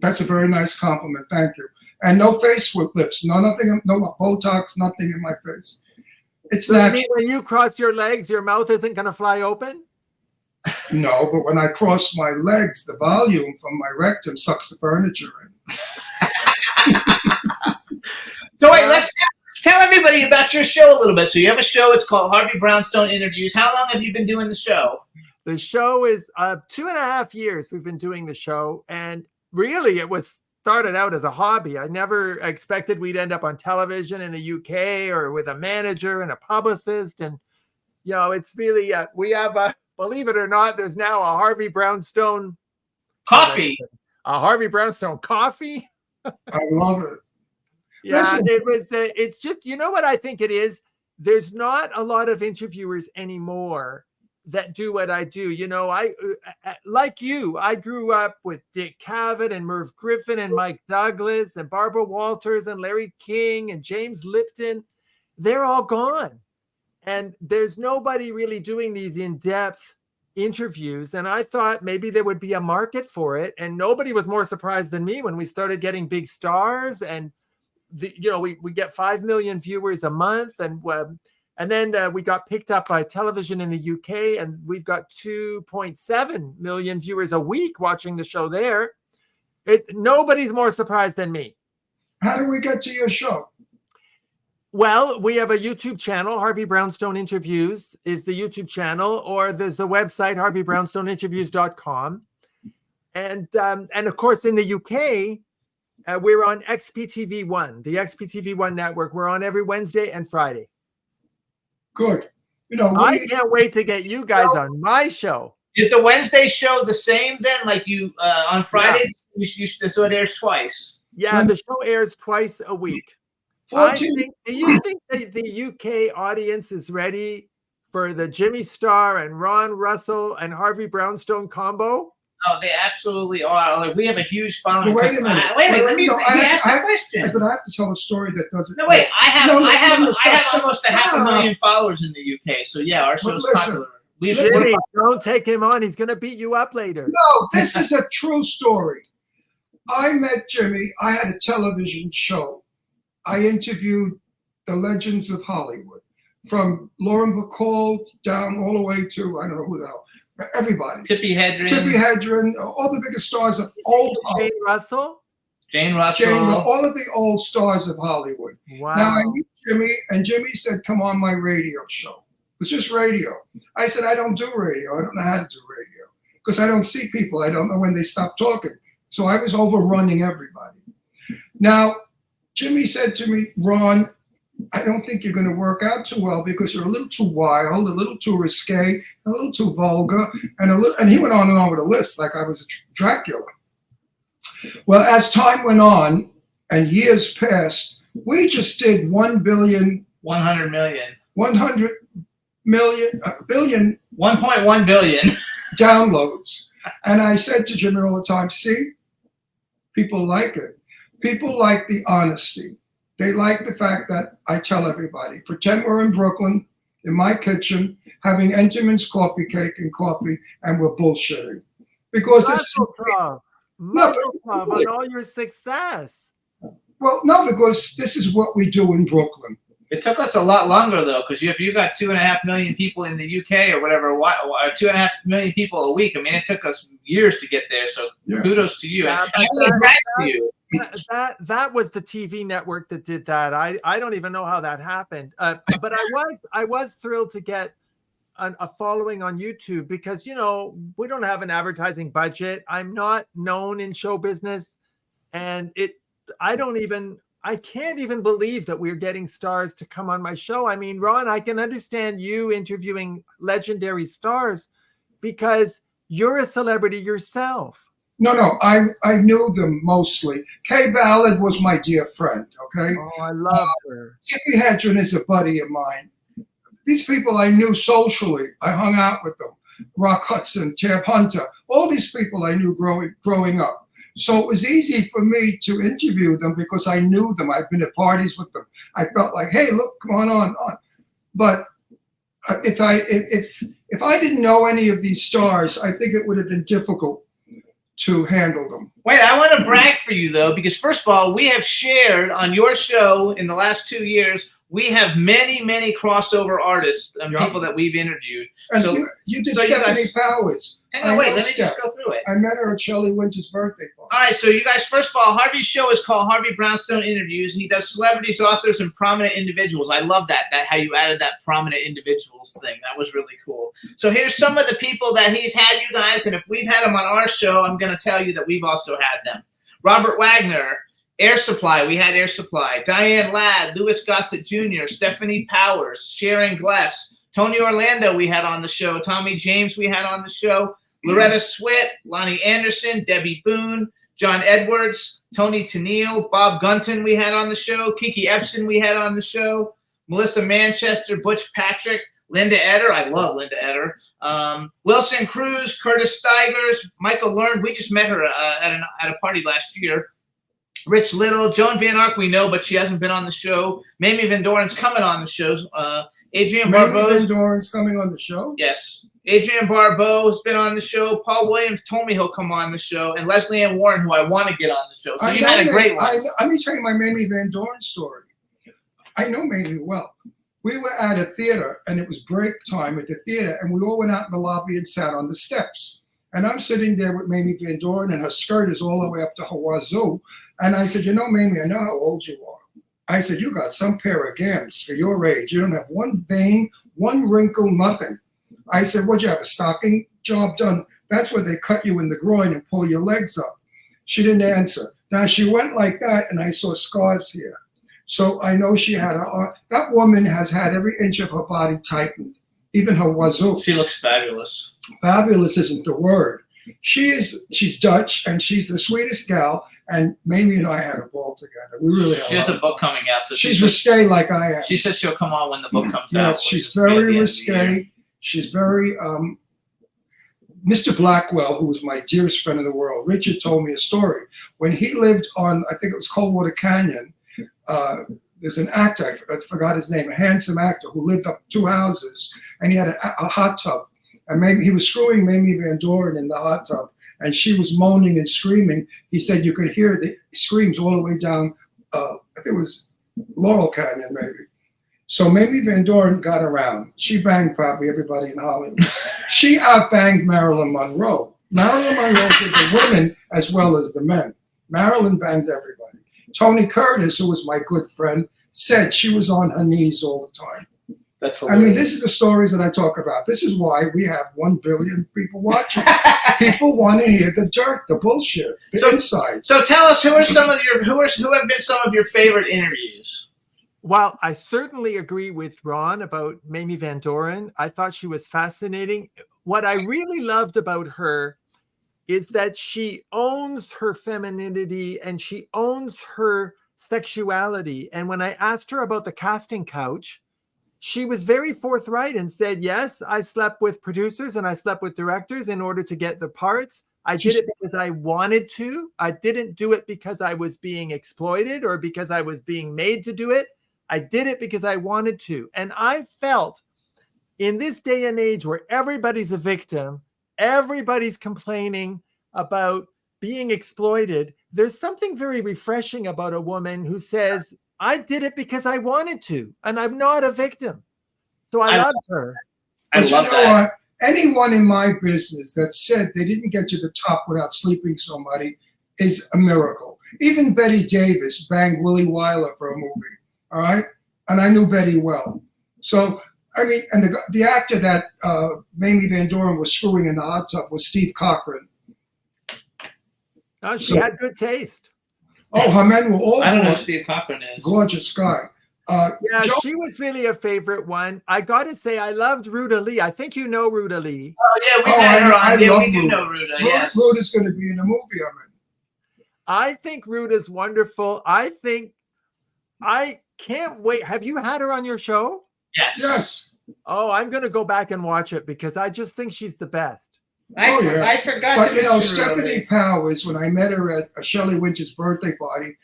That's a very nice compliment. Thank you. And no face lifts, nothing, no Botox, nothing in my face. It's So you not. mean when you cross your legs, your mouth isn't going to fly open? No, but when I cross my legs, the volume from my rectum sucks the furniture in. So wait, let's tell everybody about your show a little bit. So you have a show. It's called Harvey Brownstone Interviews. How long have you been doing the show? The show is 2.5 years we've been doing the show. And really, it was started out as a hobby. I never expected we'd end up on television in the UK or with a manager and a publicist. And, you know, it's really, we have, believe it or not, there's now a Harvey Brownstone Coffee. A Harvey Brownstone coffee. I love it. Yeah, Listen. it was. It's just, you know what I think it is. There's not a lot of interviewers anymore that do what I do. You know, I like you. I grew up with Dick Cavett and Merv Griffin and Mike Douglas and Barbara Walters and Larry King and James Lipton. They're all gone, and there's nobody really doing these in-depth interviews. And I thought maybe there would be a market for it, and nobody was more surprised than me when we started getting big stars and. We get 5 million viewers a month, and then we got picked up by television in the UK, and we've got 2.7 million viewers a week watching the show there. Nobody's more surprised than me. How do we get to your show? Well, we have a YouTube channel. Harvey Brownstone Interviews is the YouTube channel, or there's the website, harveybrownstoneInterviews.com. And of course, in the UK, we're on XPTV1, the XPTV1 network. We're on every Wednesday and Friday. Good. You know, I can't wait to get you guys on my show. Is the Wednesday show the same then? Like you on Friday, so it airs twice. Yeah, the show airs twice a week. 14. Do you think that the UK audience is ready for the Jimmy Star and Ron Russell and Harvey Brownstone combo? Oh, they absolutely are. Like, we have a huge following. Wait a minute. Wait a minute. Let me ask I the question. But I have to tell a story that doesn't. No, wait. I have stop. almost 500,000 followers in the UK. So yeah, our show's popular. Jimmy, don't take him on. He's going to beat you up later. No, this is a true story. I met Jimmy. I had a television show. I interviewed the legends of Hollywood, from Lauren Bacall down all the way to, I don't know who the hell, everybody. Tippi Hedren, all the biggest stars of old Jane Russell? Jane Russell. all of the old stars of Hollywood. Wow. Now I meet Jimmy, and Jimmy said, come on my radio show. It was just radio. I said, I don't do radio. I don't know how to do radio because I don't see people. I don't know when they stop talking. So I was overrunning everybody. Now, Jimmy said to me, Ron, I don't think you're going to work out too well because you're a little too wild, a little too risque, a little too vulgar, and he went on with a list like I was a Dracula. Well, as time went on and years passed, we just did 1 billion 100 million. 100 million billion 1.1 billion downloads. And I said to Jimmy all the time, see, people like it. People like the honesty. They like the fact that I tell everybody, pretend we're in Brooklyn, in my kitchen, having Entenmann's coffee cake and coffee, and we're bullshitting. Because Muzzle Club on all your success. Well, no, because this is what we do in Brooklyn. It took us a lot longer though, because if you got 2.5 million people in the UK or whatever, 2.5 million people a week, I mean, it took us years to get there. So kudos to you. Yeah, you. That was the TV network that did that. I don't even know how that happened. But I was thrilled to get a following on YouTube because, you know, we don't have an advertising budget. I'm not known in show business, and I can't even believe that we're getting stars to come on my show. I mean, Ron, I can understand you interviewing legendary stars because you're a celebrity yourself. No, I knew them mostly. Kay Ballard was my dear friend, okay? Oh, I loved her. Tippi Hedren is a buddy of mine. These people I knew socially. I hung out with them. Rock Hudson, Tab Hunter, all these people I knew growing up. So it was easy for me to interview them because I knew them. I've been at parties with them. I felt like, hey, look, come on. But if I didn't know any of these stars, I think it would have been difficult to handle them. Wait, I want to brag for you though, because first of all, we have shared on your show in the last 2 years. We have many crossover artists and people that we've interviewed. And so, you did Stephanie Powers. Hang on, wait, let me just go through it. I met her at Shelley Winter's birthday party. All right, so you guys, first of all, Harvey's show is called Harvey Brownstone Interviews. He does celebrities, authors, and prominent individuals. I love that how you added that prominent individuals thing. That was really cool. So here's some of the people that he's had, you guys, and if we've had them on our show, I'm going to tell you that we've also had them. Robert Wagner, Air Supply, we had Air Supply. Diane Ladd, Louis Gossett Jr., Stephanie Powers, Sharon Gless, Tony Orlando we had on the show, Tommy James we had on the show, Loretta Swit, Lonnie Anderson, Debbie Boone, John Edwards, Tony Tennille, Bob Gunton we had on the show, Kiki Epson we had on the show, Melissa Manchester, Butch Patrick, Linda Eder, I love Linda Eder, Wilson Cruz, Curtis Stigers, Michael Learned, we just met her at a party last year, Rich Little, Joan Van Ark we know, but she hasn't been on the show, Mamie Van Doren's coming on the show, Adrienne Barbeau. Van Doren's coming on the show? Yes. Adrienne Barbeau has been on the show. Paul Williams told me he'll come on the show. And Leslie Ann Warren, who I want to get on the show. So you had a great one. Let me tell you my Mamie Van Doren story. I know Mamie well. We were at a theater, and it was break time at the theater, and we all went out in the lobby and sat on the steps. And I'm sitting there with Mamie Van Doren, and her skirt is all the way up to her wazoo. And I said, you know, Mamie, I know how old you are. I said, you got some pair of gams for your age. You don't have one vein, one wrinkle, nothing. I said, what'd you have, a stocking job done? That's where they cut you in the groin and pull your legs up. She didn't answer. Now she went like that, and I saw scars here. So I know she had that woman has had every inch of her body tightened, even her wazoo. She looks fabulous. Fabulous isn't the word. She's Dutch, and she's the sweetest gal. And Mamie and I had a ball together. We really had. She has a book coming out, so she's risque like I am. She says she'll come on when the book comes Yeah, out. she's very risque. She's very. Mr. Blackwell, who was my dearest friend in the world, Richard told me a story. When he lived on, I think it was Coldwater Canyon, there's an actor, I forgot his name, a handsome actor who lived up 2 houses, and he had a hot tub. And maybe he was screwing Mamie Van Doren in the hot tub, and she was moaning and screaming. He said you could hear the screams all the way down, I think it was Laurel Canyon, maybe. So Mamie Van Doren got around. She banged probably everybody in Hollywood. She outbanged Marilyn Monroe. Marilyn Monroe did the women as well as the men. Marilyn banged everybody. Tony Curtis, who was my good friend, said she was on her knees all the time. That's hilarious. I mean, this is the stories that I talk about. This is why we have 1 billion people watching. People want to hear the dirt, the bullshit, the inside. So tell us, who have been some of your favorite interviews? Well, I certainly agree with Ron about Mamie Van Doren. I thought she was fascinating. What I really loved about her is that she owns her femininity and she owns her sexuality. And when I asked her about the casting couch, she was very forthright and said, yes, I slept with producers and I slept with directors in order to get the parts. I did it because I wanted to. I didn't do it because I was being exploited or because I was being made to do it. I did it because I wanted to. And I felt in this day and age where everybody's a victim, everybody's complaining about being exploited, there's something very refreshing about a woman who says, I did it because I wanted to, and I'm not a victim. So I loved her. I love that. Anyone in my business that said they didn't get to the top without sleeping somebody is a miracle. Even Betty Davis banged Willie Wyler for a movie. All right, and I knew Betty well. So I mean, and the actor that Mamie Van Doren was screwing in the hot tub was Steve Cochran. Oh, she had good taste. Oh, her men were all. I don't know who Steve Cochran is. Gorgeous guy. Yeah, she was really a favorite one. I got to say, I loved Ruta Lee. I think you know Ruta Lee. Oh yeah, we met her on. Yeah, we do know Ruta. Yes, Ruta's going to be in a movie I'm in. I think Ruta's wonderful. I can't wait. Have you had her on your show? Yes. Yes. Oh, I'm going to go back and watch it because I just think she's the best. I forgot. But you know, Stephanie Powers, when I met her at a Shelley Winch's birthday party,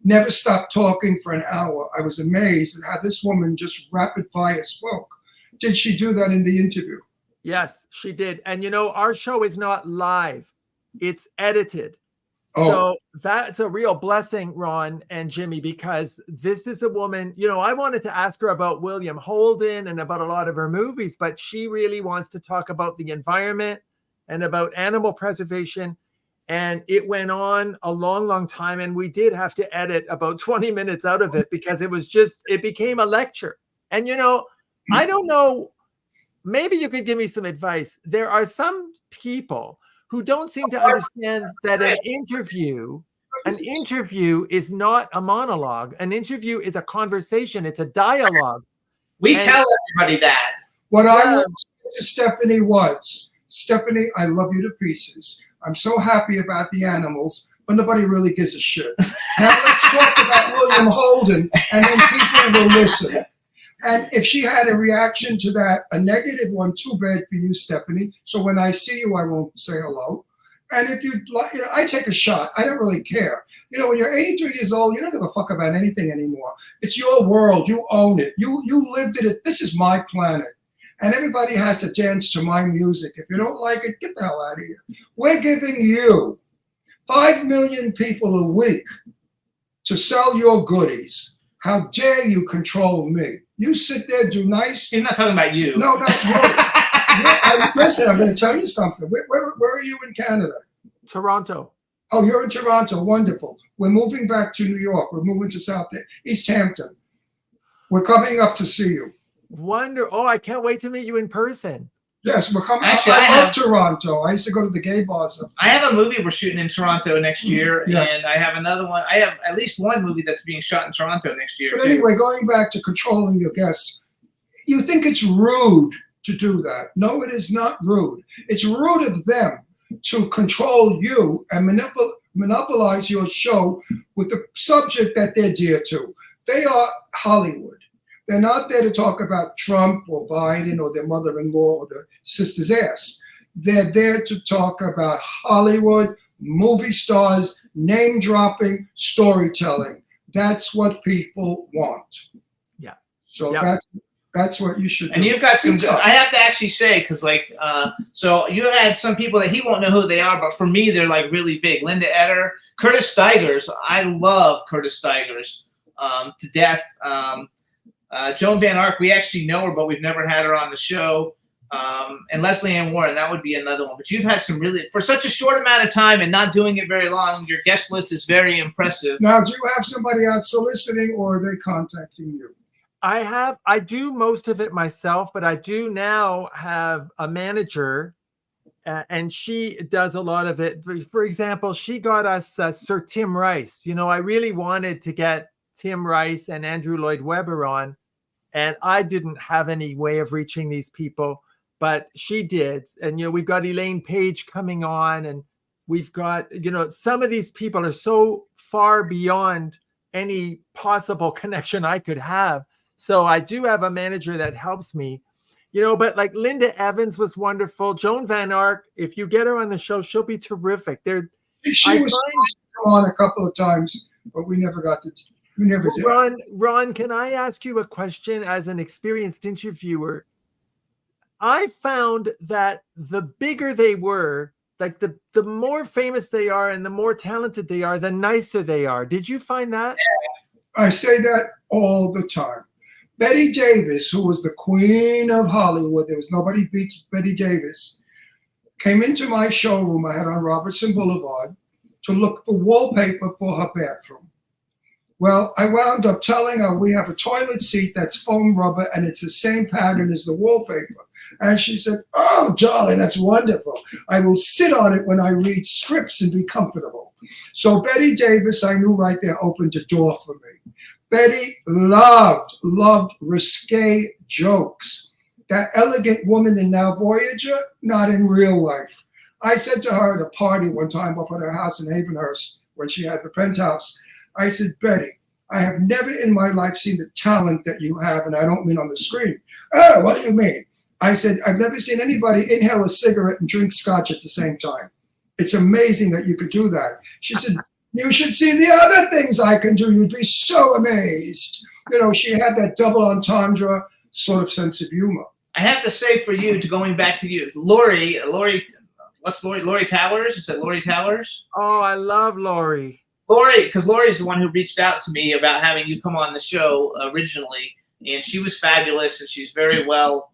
never stopped talking for an hour. I was amazed at how this woman just rapid fire spoke. Did she do that in the interview? Yes, she did. And you know, our show is not live; it's edited. Oh. So that's a real blessing, Ron and Jimmy, because this is a woman, you know, I wanted to ask her about William Holden and about a lot of her movies, but she really wants to talk about the environment and about animal preservation. And it went on a long, long time. And we did have to edit about 20 minutes out of it because it became a lecture. And, you know, I don't know, maybe you could give me some advice. There are some people who don't seem to understand that an interview is not a monologue. An interview is a conversation. It's a dialogue. We tell everybody that. What I would say to Stephanie was, Stephanie, I love you to pieces. I'm so happy about the animals, but nobody really gives a shit. Now let's talk about William Holden, and then people will listen. And if she had a reaction to that, a negative one, too bad for you, Stephanie. So when I see you, I won't say hello. And if you like, you know, I take a shot. I don't really care. You know, when you're 83 years old, you don't give a fuck about anything anymore. It's your world. You own it. You lived it. This is my planet. And everybody has to dance to my music. If you don't like it, get the hell out of here. We're giving you 5 million people a week to sell your goodies. How dare you control me? You sit there, do nice. He's not talking about you. No, listen, I'm going to tell you something. Where are you in Canada? Toronto. Oh, you're in Toronto. Wonderful. We're moving back to New York. We're moving to East Hampton. We're coming up to see you. Oh, I can't wait to meet you in person. Yes, we're coming. Actually, I love Toronto. I used to go to the gay bars. I have a movie we're shooting in Toronto next year, Yeah. and I have another one. I have at least one movie that's being shot in Toronto next year, But too. anyway, going back to controlling your guests, you think it's rude to do that. No, it is not rude. It's rude of them to control you and monopolize your show with the subject that they're dear to. They are Hollywood. They're not there to talk about Trump or Biden or their mother-in-law or their sister's ass. They're there to talk about Hollywood, movie stars, name-dropping, storytelling. That's what people want. Yeah. So Yeah. that's what you should do. And you've got some. It's up. I have to actually say, because so you have had some people that he won't know who they are, but for me, they're like really big. Linda Eder, Curtis Stigers. I love Curtis Stigers to death. Joan Van Ark, we actually know her, but we've never had her on the show. And Leslie Ann Warren, that would be another one. But you've had some really, for such a short amount of time and not doing it very long, your guest list is very impressive. Now, do you have somebody out soliciting, or are they contacting you? I do most of it myself, but I do now have a manager, and she does a lot of it. For example, she got us Sir Tim Rice. You know, I really wanted to get Tim Rice and Andrew Lloyd Webber on, and I didn't have any way of reaching these people, but she did. And, you know, we've got Elaine Page coming on, and we've got, you know, some of these people are so far beyond any possible connection I could have. So I do have a manager that helps me, you know, but like Linda Evans was wonderful. Joan Van Ark, if you get her on the show, she'll be terrific. She was supposed to come on a couple of times, but we never got to. We never did. Ron, can I ask you a question as an experienced interviewer? I found that the bigger they were, like the more famous they are and the more talented they are, the nicer they are. Did you find that? I say that all the time. Betty Davis, who was the queen of Hollywood, there was nobody beats Betty Davis, came into my showroom I had on Robertson Boulevard to look for wallpaper for her bathroom. Well, I wound up telling her we have a toilet seat that's foam rubber and it's the same pattern as the wallpaper. And she said, "Oh, darling, that's wonderful. I will sit on it when I read scripts and be comfortable." So Betty Davis, I knew right there, opened a door for me. Betty loved risque jokes. That elegant woman in Now Voyager, not in real life. I said to her at a party one time up at her house in Havenhurst when she had the penthouse, I said, "Betty, I have never in my life seen the talent that you have, and I don't mean on the screen." "Oh, what do you mean?" I said, "I've never seen anybody inhale a cigarette and drink scotch at the same time. It's amazing that you could do that." She said, "You should see the other things I can do. You'd be so amazed." You know, she had that double entendre sort of sense of humor. I have to say for you, going back to you, Lori, what's Lori? Lori Towers? Is it Lori Towers? Oh, I love Lori. Lori, because Lori's the one who reached out to me about having you come on the show originally, and she was fabulous, and she's very well.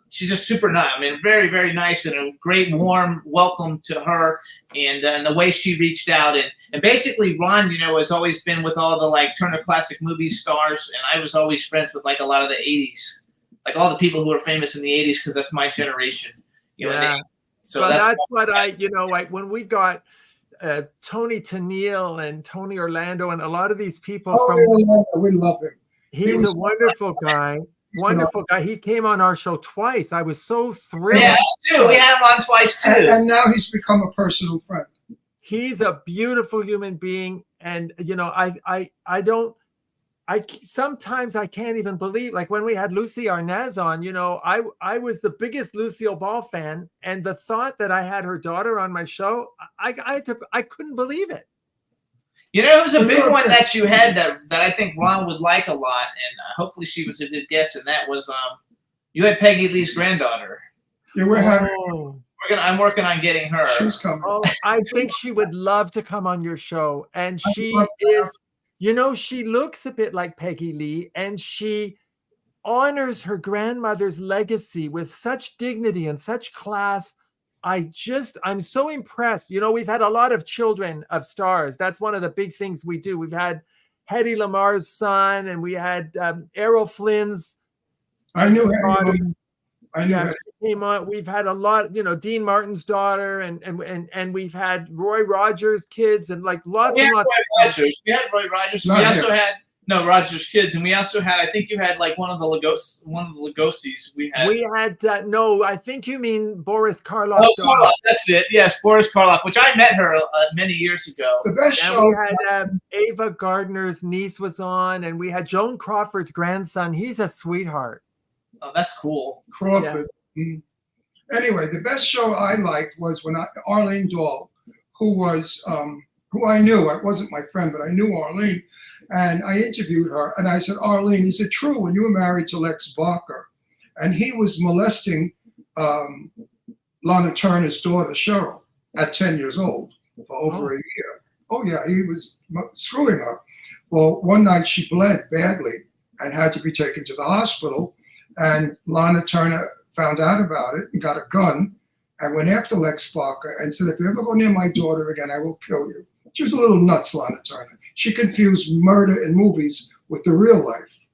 She's just super nice. I mean, very, very nice, and a great, warm welcome to her, and the way she reached out, and basically Ron, you know, has always been with all the like Turner Classic Movies stars, and I was always friends with like a lot of the '80s, like all the people who were famous in the '80s, because that's my generation. You know, Yeah. so well, that's what why- I, you know, like when we got Tony Tennille and Tony Orlando and a lot of these people We love him. he's a wonderful guy. Wonderful guy. He came on our show twice. I was so thrilled. Yeah, too. We had him on twice too. And now he's become a personal friend. He's a beautiful human being. And, you know, sometimes I can't even believe, like when we had Lucy Arnaz on, you know, I was the biggest Lucille Ball fan. And the thought that I had her daughter on my show, I couldn't believe it. You know, who's a big one that you had that I think Ron would like a lot, and hopefully she was a good guest, and that was you had Peggy Lee's granddaughter. Yeah, we're having. I'm working on getting her. She's coming. Oh, I think she would love to come on your show, and she is. You know, she looks a bit like Peggy Lee, and she honors her grandmother's legacy with such dignity and such class. I'm so impressed. You know, we've had a lot of children of stars. That's one of the big things we do. We've had Hedy Lamar's son, and we had Errol Flynn's. I knew him. Yeah, she came on. We've had a lot, Dean Martin's daughter, and we've had Roy Rogers' kids, and like lots and lots. We had Roy Rogers. We Not also him. had Rogers' kids, and we also had. I think you had like one of the Lugosi's. We had. No, I think you mean Boris Karloff's daughter. Karloff, that's it. Yes, Boris Karloff, which I met her many years ago. The best And show. we had Ava Gardner's niece was on, and we had Joan Crawford's grandson. He's a sweetheart. Oh, that's cool. Crawford. Mm. Anyway, the best show I liked was when Arlene Dahl, who I knew. I wasn't my friend, but I knew Arlene. And I interviewed her, and I said, Arlene, is it true when you were married to Lex Barker, and he was molesting Lana Turner's daughter, Cheryl, at 10 years old for over a year? Oh, yeah, he was screwing her. Well, one night she bled badly and had to be taken to the hospital, and Lana Turner found out about it and got a gun and went after Lex Barker and said, if you ever go near my daughter again, I will kill you. She was a little nuts, Lana Turner. She confused murder in movies with the real life.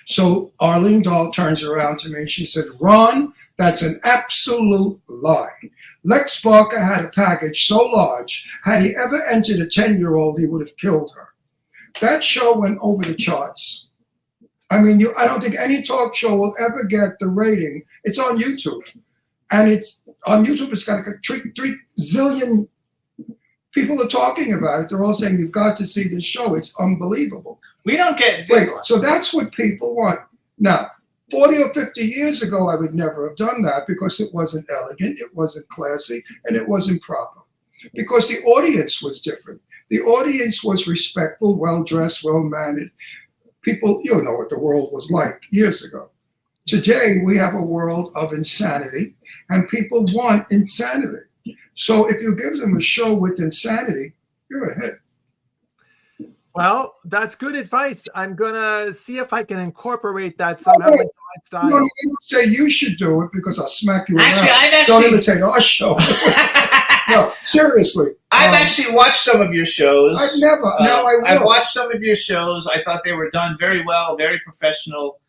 So Arlene Dahl turns around to me and she said, Ron, that's an absolute lie. Lex Barker had a package so large, had he ever entered a 10-year-old, he would have killed her. That show went over the charts. I mean, I don't think any talk show will ever get the rating. It's on YouTube. And it's on YouTube, it's got like 3 zillion people are talking about it. They're all saying, you've got to see this show. It's unbelievable. We don't get. Wait, so that's what people want. Now, 40 or 50 years ago, I would never have done that because it wasn't elegant, it wasn't classy, and it wasn't proper. Because the audience was different. The audience was respectful, well-dressed, well-mannered. People, you know what the world was like years ago. Today, we have a world of insanity, and people want insanity. So if you give them a show with insanity, you're a hit. Well, that's good advice. I'm going to see if I can incorporate that somehow into my style. You don't say you should do it because I'll smack you Actually, around. Don't imitate our show. No, seriously. I've actually watched some of your shows. I've never. Now I will. I've watched some of your shows. I thought they were done very well, very professional.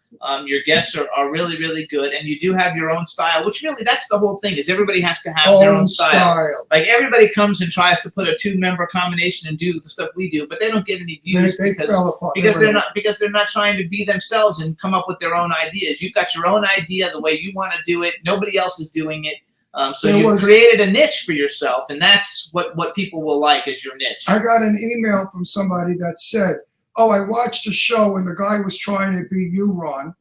Your guests are really, really good, and you do have your own style, which really, that's the whole thing, is everybody has to have their own style. Like, everybody comes and tries to put a 2-member combination and do the stuff we do, but they don't get any views because they're not trying to be themselves and come up with their own ideas. You've got your own idea, the way you want to do it. Nobody else is doing it. So you've created a niche for yourself, and that's what people will like as your niche. I got an email from somebody that said, oh, I watched a show and the guy was trying to be you, Ron,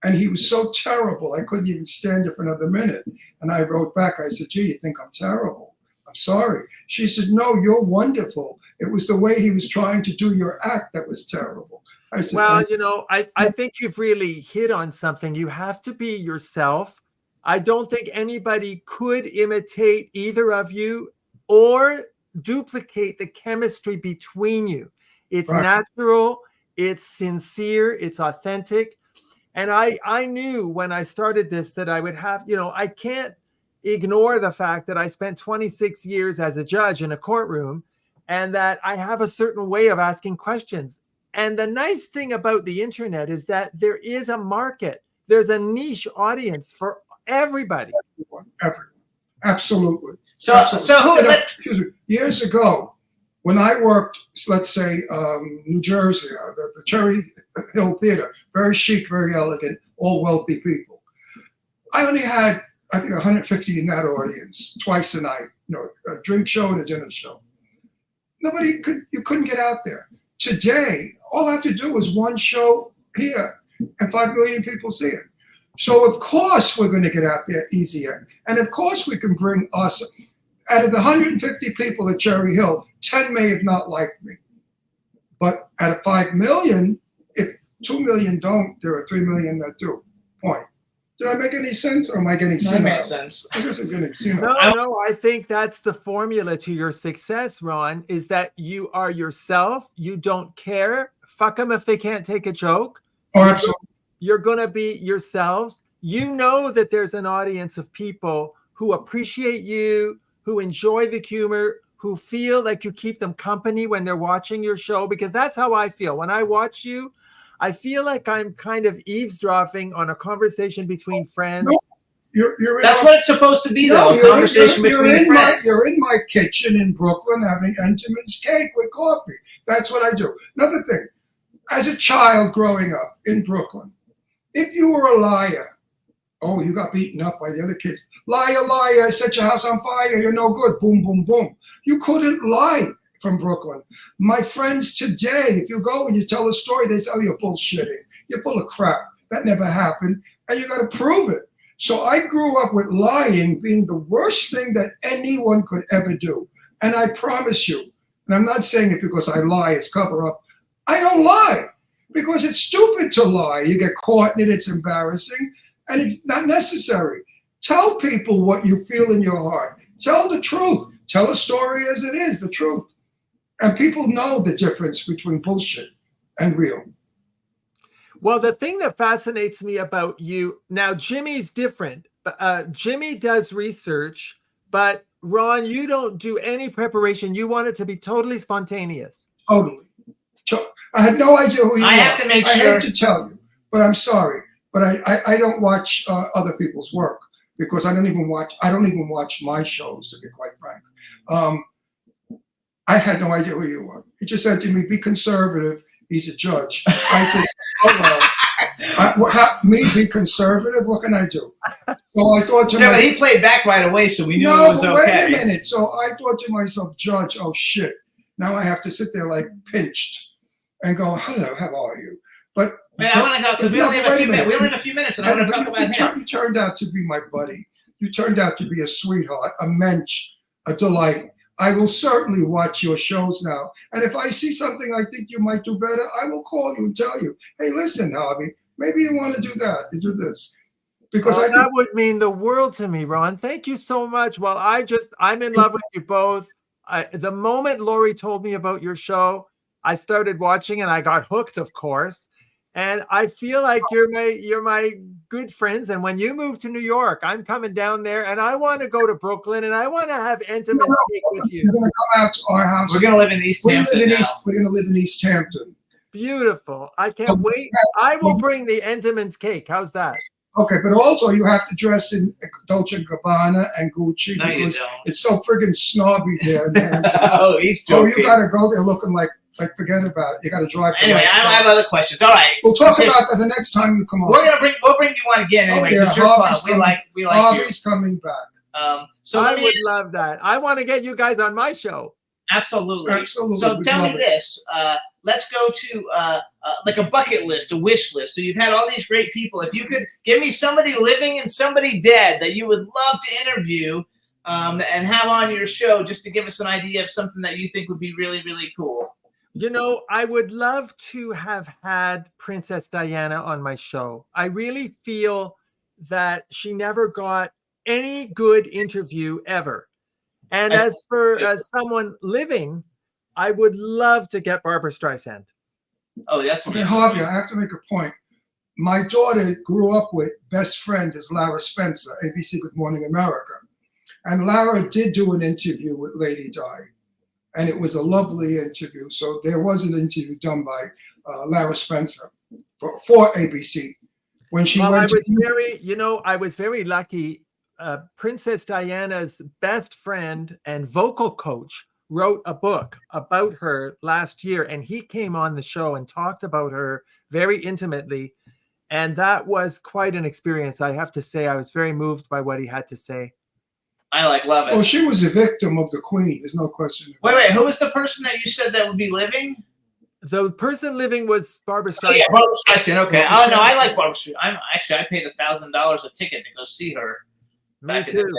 and he was so terrible, I couldn't even stand it for another minute. And I wrote back, I said, gee, you think I'm terrible? I'm sorry. She said, no, you're wonderful. It was the way he was trying to do your act that was terrible. I said, well, I think you've really hit on something. You have to be yourself. I don't think anybody could imitate either of you or duplicate the chemistry between you. It's natural, it's sincere, it's authentic. And I knew when I started this that I would have, I can't ignore the fact that I spent 26 years as a judge in a courtroom and that I have a certain way of asking questions. And the nice thing about the internet is that there is a market. There's a niche audience for everybody. Everyone. Absolutely. Excuse me. Years ago, when I worked, let's say, New Jersey, the Cherry Hill Theater, very chic, very elegant, all wealthy people. I only had, I think, 150 in that audience, twice a night, a drink show and a dinner show. You couldn't get out there. Today, all I have to do is one show here, and 5 million people see it. So, of course, we're going to get out there easier. And, of course, we can bring us. Out of the 150 people at Cherry Hill, 10 may have not liked me. But out of 5 million, if 2 million don't, there are 3 million that do. Point. Did I make any sense, or am I getting senile? That makes sense. I guess I'm getting senile. No, I think that's the formula to your success, Ron, is that you are yourself. You don't care. Fuck them if they can't take a joke. Oh, absolutely. You're going to be yourselves. You know that there's an audience of people who appreciate you, who enjoy the humor, who feel like you keep them company when they're watching your show, because that's how I feel. When I watch you, I feel like I'm kind of eavesdropping on a conversation between friends. That's what it's supposed to be, though. A conversation between friends. You're in my kitchen in Brooklyn having Entenmann's cake with coffee. That's what I do. Another thing, as a child growing up in Brooklyn, if you were a liar, oh, you got beaten up by the other kids. Liar, liar, set your house on fire, you're no good. Boom, boom, boom. You couldn't lie from Brooklyn. My friends today, if you go and you tell a story, they say, oh, you're bullshitting. You're full of crap. That never happened. And you got to prove it. So I grew up with lying being the worst thing that anyone could ever do. And I promise you, and I'm not saying it because I lie, it's cover up. I don't lie because it's stupid to lie. You get caught in it, it's embarrassing, and it's not necessary. Tell people what you feel in your heart. Tell the truth. Tell a story as it is, the truth. And people know the difference between bullshit and real. Well, the thing that fascinates me about you, now Jimmy's different. Jimmy does research, but Ron, you don't do any preparation. You want it to be totally spontaneous. Totally. I had no idea who you are. I have to make sure. I hate to tell you, but I'm sorry. But I don't watch other people's work because I don't even watch my shows, to be quite frank. I had no idea who you were. He just said to me, be conservative. He's a judge. I said, oh, well. Me be conservative? What can I do? So I thought to myself. But he played back right away, so we knew it was okay. Wait a minute. So I thought to myself, judge, oh shit. Now I have to sit there like pinched and go, hello, how are you? But I want to go because we only have a few minutes. We only have a few minutes, and I want to talk about him. You turned out to be my buddy. You turned out to be a sweetheart, a mensch, a delight. I will certainly watch your shows now. And if I see something I think you might do better, I will call you and tell you, hey, listen, Harvey, maybe you want to do that and do this. Because that would mean the world to me, Ron. Thank you so much. Well, I'm in love with you both. The moment Lori told me about your show, I started watching and I got hooked, of course. And I feel like you're my good friends. And when you move to New York, I'm coming down there, and I want to go to Brooklyn, and I want to have Entenmann's cake with you. You're going to come out to our house. We're going to live in East Hampton. We're going to live in East Hampton. Beautiful. I can't wait. I will bring the Entenmann's cake. How's that? Okay, but also you have to dress in Dolce & Gabbana and Gucci because it's so friggin' snobby there. Oh, he's joking. So you got to go there looking like forget about it. You got to drive. Anyway, I have other questions. All right, we'll talk about that the next time you come on. We'll bring you on again anyway. Okay, you're fun. We like Harvey's coming back. So I would love that. I want to get you guys on my show. Absolutely. So tell me this. Let's go to like a bucket list, a wish list. So you've had all these great people. If you could give me somebody living and somebody dead that you would love to interview and have on your show, just to give us an idea of something that you think would be really, really cool. You know, I would love to have had Princess Diana on my show. I really feel that she never got any good interview ever. And as for someone living, I would love to get Barbara Streisand. Oh, that's okay. Harvey, I have to make a point. My daughter grew up with best friend is Lara Spencer, ABC Good Morning America. And Lara did do an interview with Lady Di. And it was a lovely interview. So there was an interview done by Lara Spencer for ABC. When she went I was very lucky. Princess Diana's best friend and vocal coach wrote a book about her last year, and he came on the show and talked about her very intimately. And that was quite an experience. I have to say, I was very moved by what he had to say. I love it. Well, she was a victim of the Queen. There's no question. Wait. Who was the person that you said that would be living? The person living was Barbara Streisand. Oh, yeah, Barbara Streisand. Okay. Oh no, I like Barbara Streisand. I paid $1,000 a ticket to go see her. Me too.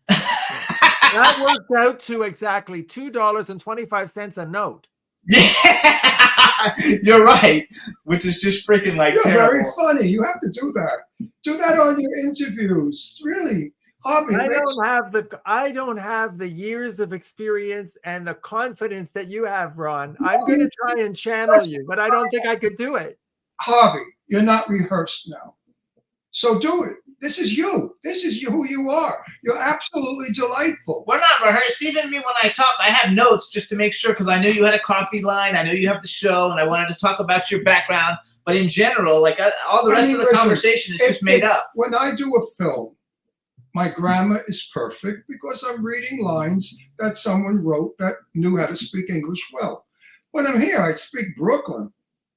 That worked out to exactly $2.25 a note. Yeah, you're right. Which is just freaking You're terrible. very funny. You have to do that. Do that on your interviews. Really. Harvey, I don't have the years of experience and the confidence that you have, Ron. I'm going to try and channel you, but I don't think I could do it. Harvey, you're not rehearsed now. So do it. This is you. This is you, who you are. You're absolutely delightful. We're not rehearsed. Even me, when I talk, I have notes just to make sure, because I knew you had a coffee line. I knew you have the show, and I wanted to talk about your background. But in general, all the rest of the conversation is just made up. When I do a film, My grammar is perfect because I'm reading lines that someone wrote that knew how to speak English well. When I'm here, I speak Brooklyn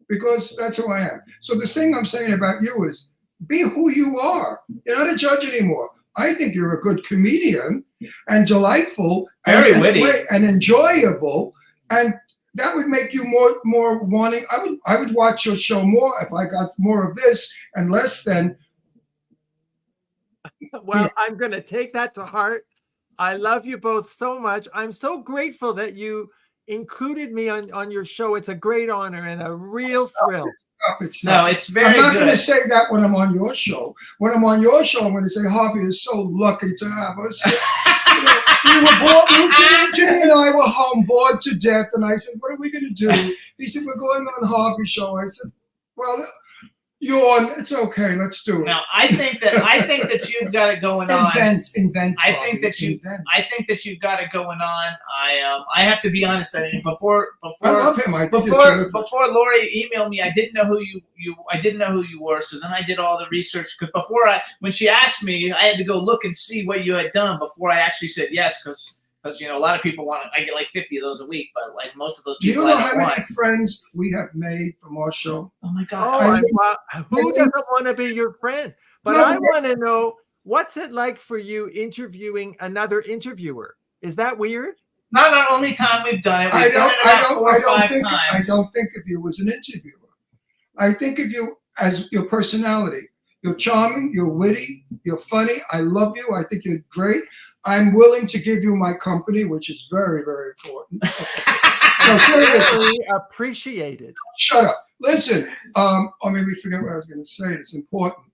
because that's who I am. So this thing I'm saying about you is be who you are. You're not a judge anymore. I think you're a good comedian and delightful, Very witty, and enjoyable, and that would make you more wanting. I would watch your show more if I got more of this and less than. Well, I'm going to take that to heart. I love you both so much. I'm so grateful that you included me on your show. It's a great honor and a real thrill. It's not. It's very I'm not good. going to say that when I'm on your show. When I'm on your show, I'm going to say Harvey is so lucky to have us. We were bored. Jimmy and I were home, bored to death. And I said, "What are we going to do?" He said, "We're going on Harvey's show." I said, "Well, yawn. It's okay. Let's do it." Now, I think that you've got it going on. Invent. I think that you've got it going on. I have to be honest. I mean, before I love him. I think you're terrific. before Lori emailed me, I didn't know who you were. So then I did all the research because when she asked me, I had to go look and see what you had done before I actually said yes. Because a lot of people I get like 50 of those a week, but like most of those Do you people, know I how don't many want. friends we have made from our show? Oh my God! Who doesn't want to be your friend? But I want to know, what's it like for you interviewing another interviewer? Is that weird? Not the only time we've done it. We've done it about 4 or 5 times. I don't think of you as an interviewer. I think of you as your personality. You're charming, you're witty, you're funny. I love you. I think you're great. I'm willing to give you my company, which is very, very important. So seriously, appreciated. Shut up. Listen, or maybe forget what I was going to say. It's important.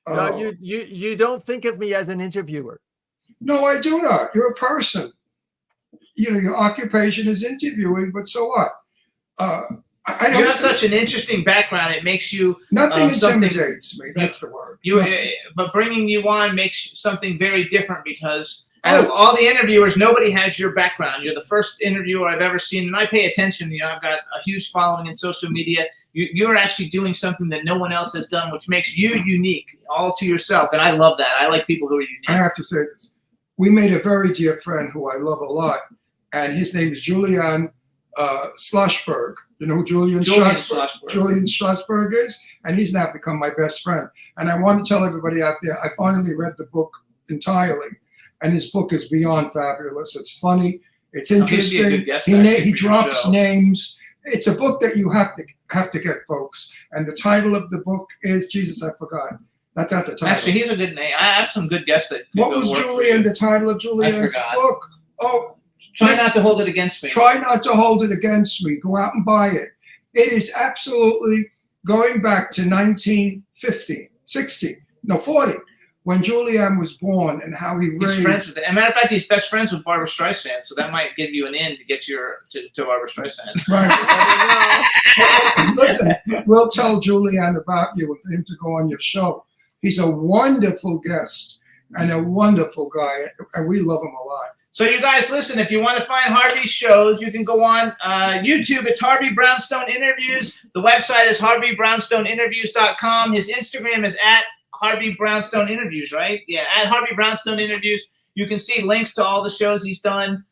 No, you don't think of me as an interviewer. No, I do not. You're a person. Your occupation is interviewing, but so what? I don't. You have such an interesting background. It makes you nothing intimidates me. That's the word. But bringing you on makes something very different because out of all the interviewers, nobody has your background. You're the first interviewer I've ever seen, and I pay attention. I've got a huge following in social media. You're actually doing something that no one else has done, which makes you unique, all to yourself, and I love that. I like people who are unique. I have to say this. We made a very dear friend who I love a lot, and his name is Julian Schlossberg. You know who Julian Schlossberg is? And he's now become my best friend. And I want to tell everybody out there, I finally read the book entirely. And his book is beyond fabulous. It's funny. It's interesting. He drops names. It's a book that you have to get, folks. And the title of the book is, Jesus, I forgot. That's not the title. Actually, he's a good name. I have some good guests that. What was Julian? The title of Julian's book? Oh. Try not to hold it against me. Try not to hold it against me. Go out and buy it. It is absolutely going back to 1940, when Julian was born and how he raised. He's friends with, as a matter of fact, he's best friends with Barbra Streisand, so that might give you an in to get to Barbra Streisand. Right. Listen, we'll tell Julian about you and for him to go on your show. He's a wonderful guest and a wonderful guy, and we love him a lot. So you guys, listen, if you want to find Harvey's shows, you can go on YouTube. It's Harvey Brownstone Interviews. The website is harveybrownstoneInterviews.com. His Instagram is at Harvey Brownstone Interviews, right? Yeah, at Harvey Brownstone Interviews. You can see links to all the shows he's done.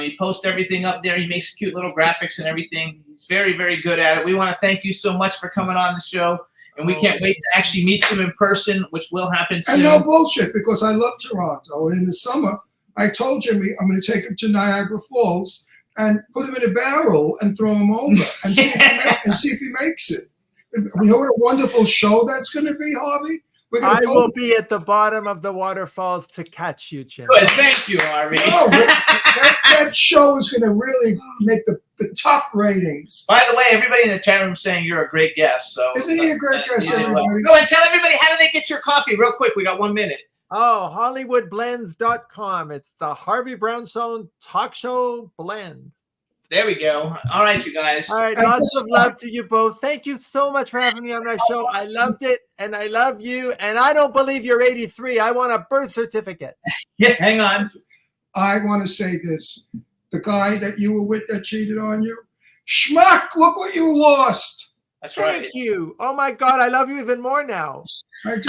He posts everything up there. He makes cute little graphics and everything. He's very, very good at it. We want to thank you so much for coming on the show. And we can't wait to actually meet you in person, which will happen soon. And no bullshit, because I love Toronto. And in the summer, I told Jimmy I'm going to take him to Niagara Falls and put him in a barrel and throw him over and see if he makes it. You know what a wonderful show that's going to be, Harvey? I will be at the bottom of the waterfalls to catch you, Jim. Good, thank you, Harvey. Oh, that show is going to really make the top ratings. By the way, everybody in the chat room is saying you're a great guest. So isn't he a great guest? Everybody? Go and tell everybody, how do they get your coffee? Real quick, we got 1 minute. Oh, HollywoodBlends.com. It's the Harvey Brownstone Talk Show Blend. There we go. All right, you guys. All right, lots of love to you both. Thank you so much for having me on my show. I loved it, and I love you. And I don't believe you're 83. I want a birth certificate. Yeah, hang on. I want to say this. The guy that you were with that cheated on you, schmuck, look what you lost. That's right. Thank you. Oh my God, I love you even more now. I do.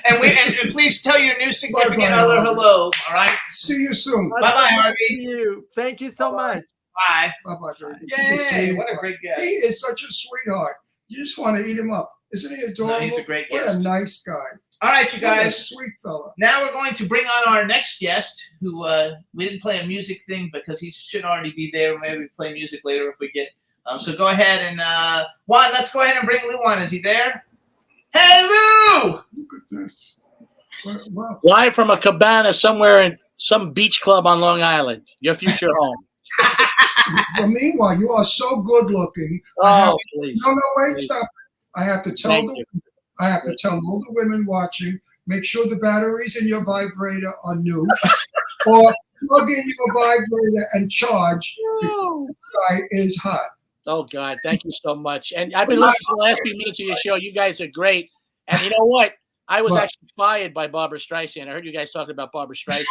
and please tell your new significant Bye-bye, other Harvey. hello. All right. See you soon. Bye-bye, Harvey. Thank you. Thank you so much. Bye. Bye-bye, baby. He's Yay! sweetheart. What a great guest. He is such a sweetheart. You just want to eat him up. Isn't he adorable? No, he's a great What guest. a nice guy. All right, you What a guys. sweet fella. Now we're going to bring on our next guest, who we didn't play a music thing because he should already be there. Maybe we play music later if we get. So go ahead and Juan, let's go ahead and bring Lou on. Is he there? Hey, Lou! Look at this. Wow. Live from a cabana somewhere in some beach club on Long Island. Your future home. Well, meanwhile, you are so good looking. Oh, please. No, wait, Please. stop. I have to tell Thank the you. I have to tell all the women watching, make sure the batteries in your vibrator are new, or plug in your vibrator and charge because the guy is hot. Oh, God. Thank you so much. And I've been listening to the last few minutes of your show. You guys are great. And you know what? I was What? actually fired by Barbara Streisand. I heard you guys talking about Barbara Streisand.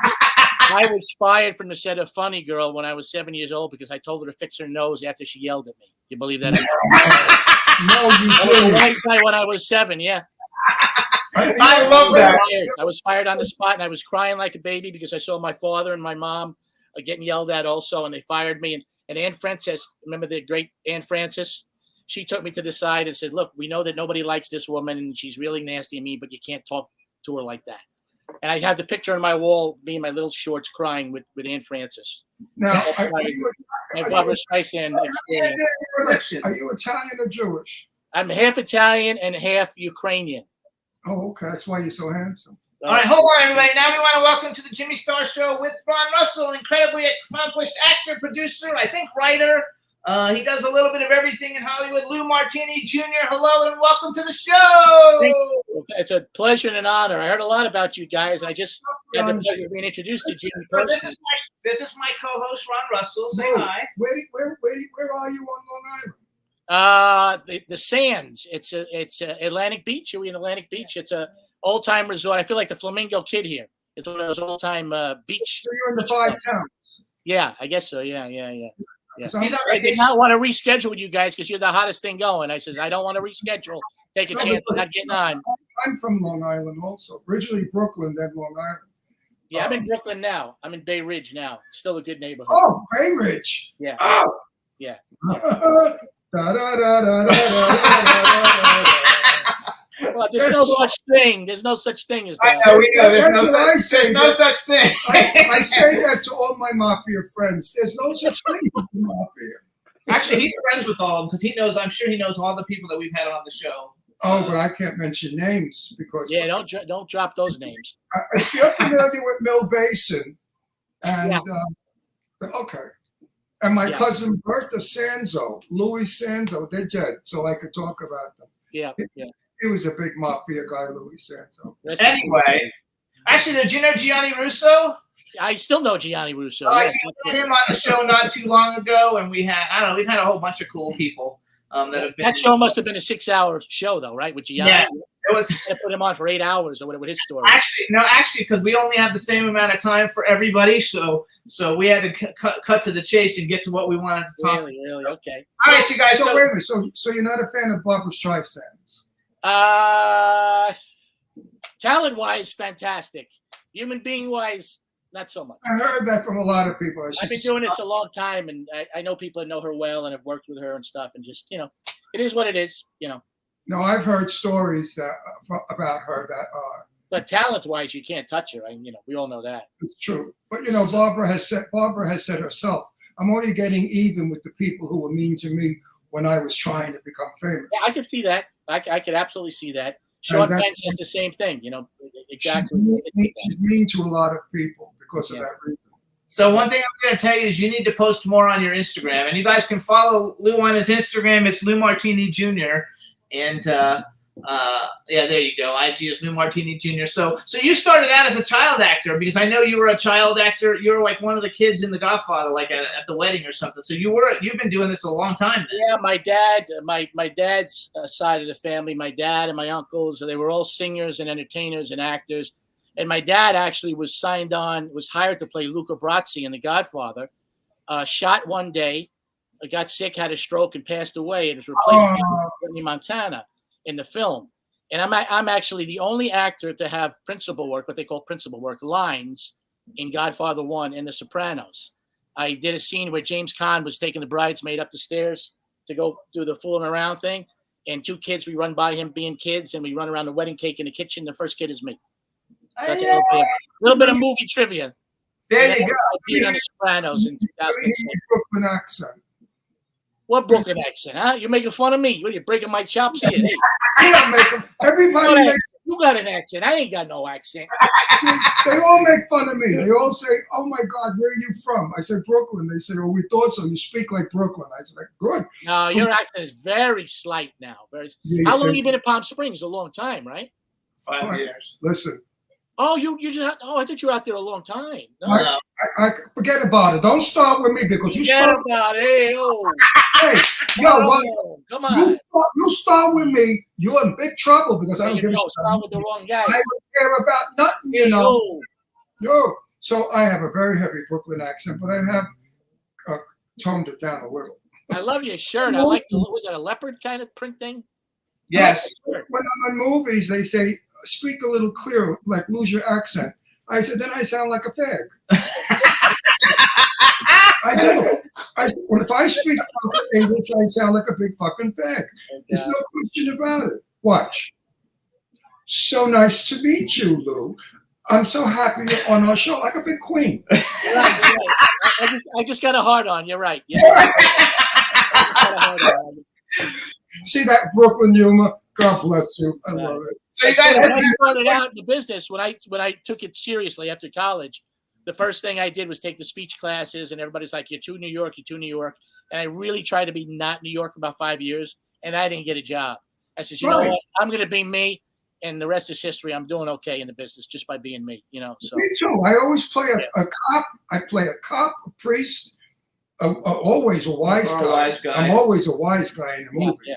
I was fired from the set of Funny Girl when I was 7 years old because I told her to fix her nose after she yelled at me. You believe that? No, you That was the didn't. last night when I was 7, yeah. I love that. I was fired on the spot, and I was crying like a baby because I saw my father and my mom getting yelled at also, and they fired me. And Anne Francis, remember the great Anne Francis? She took me to the side and said, look, we know that nobody likes this woman, and she's really nasty and mean, but you can't talk to her like that. And I have the picture on my wall, me in my little shorts crying with Anne Francis. Now, That's are my you Barbara Streisand experience. Italian or Jewish? I'm half Italian and half Ukrainian. Oh, okay. That's why you're so handsome. All right, hold on, everybody. Now we want to welcome to the Jimmy Star Show with Ron Russell, incredibly accomplished actor, producer, I think writer. He does a little bit of everything in Hollywood. Lou Martini Jr., hello and welcome to the show. Thank you. It's a pleasure and an honor. I heard a lot about you guys. I just had the pleasure of being introduced to Jimmy But personally. this is my co-host Ron Russell. Say Lou, hi. Where are you on Long Island? The Sands. It's Atlantic Beach. Are we in Atlantic Beach? It's a old-time resort. I feel like the Flamingo Kid here. It's one of those old-time beach. So you're in the five towns. Yeah, I guess so. Yeah. 'Cause I'm- He's on I did vacation. not want to reschedule with you guys because you're the hottest thing going. I says I don't want to reschedule. Take a chance of not getting on. I'm from Long Island also. Originally Brooklyn, then Long Island. Yeah, I'm in Brooklyn now. I'm in Bay Ridge now. Still a good neighborhood. Oh, Bay Ridge. Yeah. Oh. Yeah. Da-da-da-da-da-da-da-da-da-da. Well, there's no such thing. There's no such thing as I that. know, we know. There's no, That's what I such, say. there's no such thing. I say that to all my mafia friends. There's no such thing as the mafia. Actually, he's friends with all of them because he knows. I'm sure he knows all the people that we've had on the show. Oh, but I can't mention names because Yeah, don't drop those names. if you're familiar with Mill Basin, and okay, and my Yeah. cousin Bertha Sanzo, Louis Sanzo, they're dead, so I could talk about them. Yeah. He was a big mafia guy, Louis Sanzo. Anyway, actually, did you know Gianni Russo? I still know Gianni Russo. Oh, yes. we had him on the show not too long ago, and we've had a whole bunch of cool people that have been. That show must have been a 6-hour show, though, right? With Gianni. Yeah, it was. I put him on for 8 hours or whatever with his story. Actually, because we only have the same amount of time for everybody, so we had to cut to the chase and get to what we wanted to talk. Really, okay. All right, you guys. So wait a minute. So you're not a fan of Barbara Streisand's? Talent-wise, fantastic. Human being-wise, not so much. I heard that from a lot of people. I've been doing it a long time, and I know people that know her well and have worked with her and stuff, and just, it is what it is, No, I've heard stories about her that are. But talent-wise, you can't touch her. We all know that. It's true. But Barbara has said herself, I'm only getting even with the people who were mean to me when I was trying to become famous. Yeah, I could see that. I could absolutely see that. Sean Penn says the same thing, exactly. She's mean to a lot of people because of that reason. So one thing I'm going to tell you is you need to post more on your Instagram, and you guys can follow Lou on his Instagram. It's Lou Martini Jr. And there you go. IG is Lou Martini Jr. So you started out as a child actor because I know you were a child actor. You were like one of the kids in The Godfather, like at the wedding or something. So you've been doing this a long time then. Yeah, my dad, my dad's side of the family, my dad and my uncles, they were all singers and entertainers and actors. And my dad actually was hired to play Luca Brasi in The Godfather. Shot one day, got sick, had a stroke, and passed away, and was replaced by Tony Montana in the film. And I'm actually the only actor to have principal work, what they call principal work, lines in Godfather 1 and The Sopranos. I did a scene where James Caan was taking the bridesmaid up the stairs to go do the fooling around thing. And 2 kids, we run by him being kids, and we run around the wedding cake in the kitchen. The first kid is me. That's a little bit of movie trivia. There you go. I did on The Sopranos in 2006. Brooklyn accent. What Brooklyn accent, huh? You're making fun of me. What are you breaking my chops here? Hey, I don't make them. Everybody makes. you got an accent. I ain't got no accent. See, they all make fun of me. They all say, "Oh my God, where are you from?" I said, "Brooklyn." They say, "Oh, we thought so. You speak like Brooklyn." I said, "Good." No, your accent is very slight now. How long have you been in Palm Springs? A long time, right? 5 years. Listen. Oh, you just. Oh, I thought you were out there a long time. No. I forget about it. Don't start with me because you Forget start. about it. Hey, oh. Hey, yo, what? Come on. You start with me. You're in big trouble because I don't give a shit. Start with the wrong guy. I don't care about nothing, you know. Yo. So I have a very heavy Brooklyn accent, but I have toned it down a little. I love your shirt. I like. Was that a leopard kind of print thing? Yes. When I'm in movies, they say, "Speak a little clearer, like lose your accent." I said, then I sound like a fag. I do. If I speak proper English, I sound like a big fucking fag. There's no question about it. Watch. So nice to meet you, Lou. I'm so happy you're on our show, like a big queen. You're right. I just got a hard on. You're right. Yeah. I just got a hard on. See that Brooklyn humor? God bless you. I love it. So you guys started out in the business when I took it seriously after college. The first thing I did was take the speech classes, and everybody's like, "You're too New York, you're too New York." And I really tried to be not New York for about 5 years, and I didn't get a job. I said, "You know what? I'm going to be me, and the rest is history. I'm doing okay in the business just by being me." You know. So. Me too. I always play a cop. I play a cop, a priest, always a wise guy. I'm always a wise guy in the movie,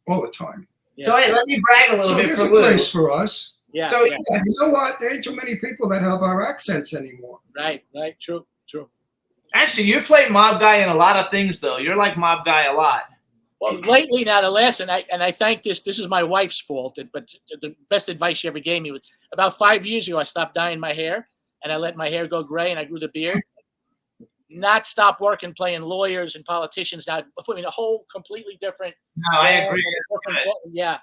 all the time. Yeah. So hey, let me brag a little bit for Lou. There's a place for us. Yeah. So you know what? There ain't too many people that have our accents anymore. Right. True. Actually, you play mob guy in a lot of things, though. You're like mob guy a lot. Well, lately now, the last, and I thank this is my wife's fault, but the best advice she ever gave me was about 5 years ago, I stopped dyeing my hair, and I let my hair go gray, and I grew the beard. Not stop working playing lawyers and politicians. Now put me in a whole completely different. No, I agree. Yeah.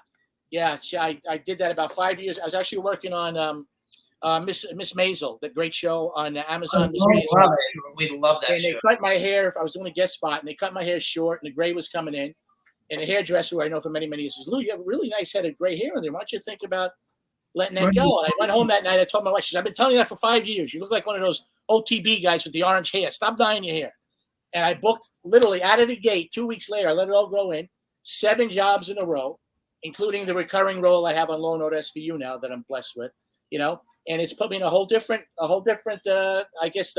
I did that about 5 years. I was actually working on Miss Maisel, the great show on Amazon. We love that and show. they cut my hair. I was doing a guest spot, and they cut my hair short, and the gray was coming in. And the hairdresser, who I know for many, many years, says, "Lou, you have a really nice head of gray hair in there. Why don't you think about letting that go?" And I went home that night. I told my wife, she said, "I've been telling you that for 5 years. You look like one of those OTB guys with the orange hair. Stop dyeing your hair." And I booked literally out of the gate 2 weeks later. I let it all grow in. 7 jobs in a row, including the recurring role I have on Law and Order SVU now that I'm blessed with, you know. And it's put me in a whole different, I guess,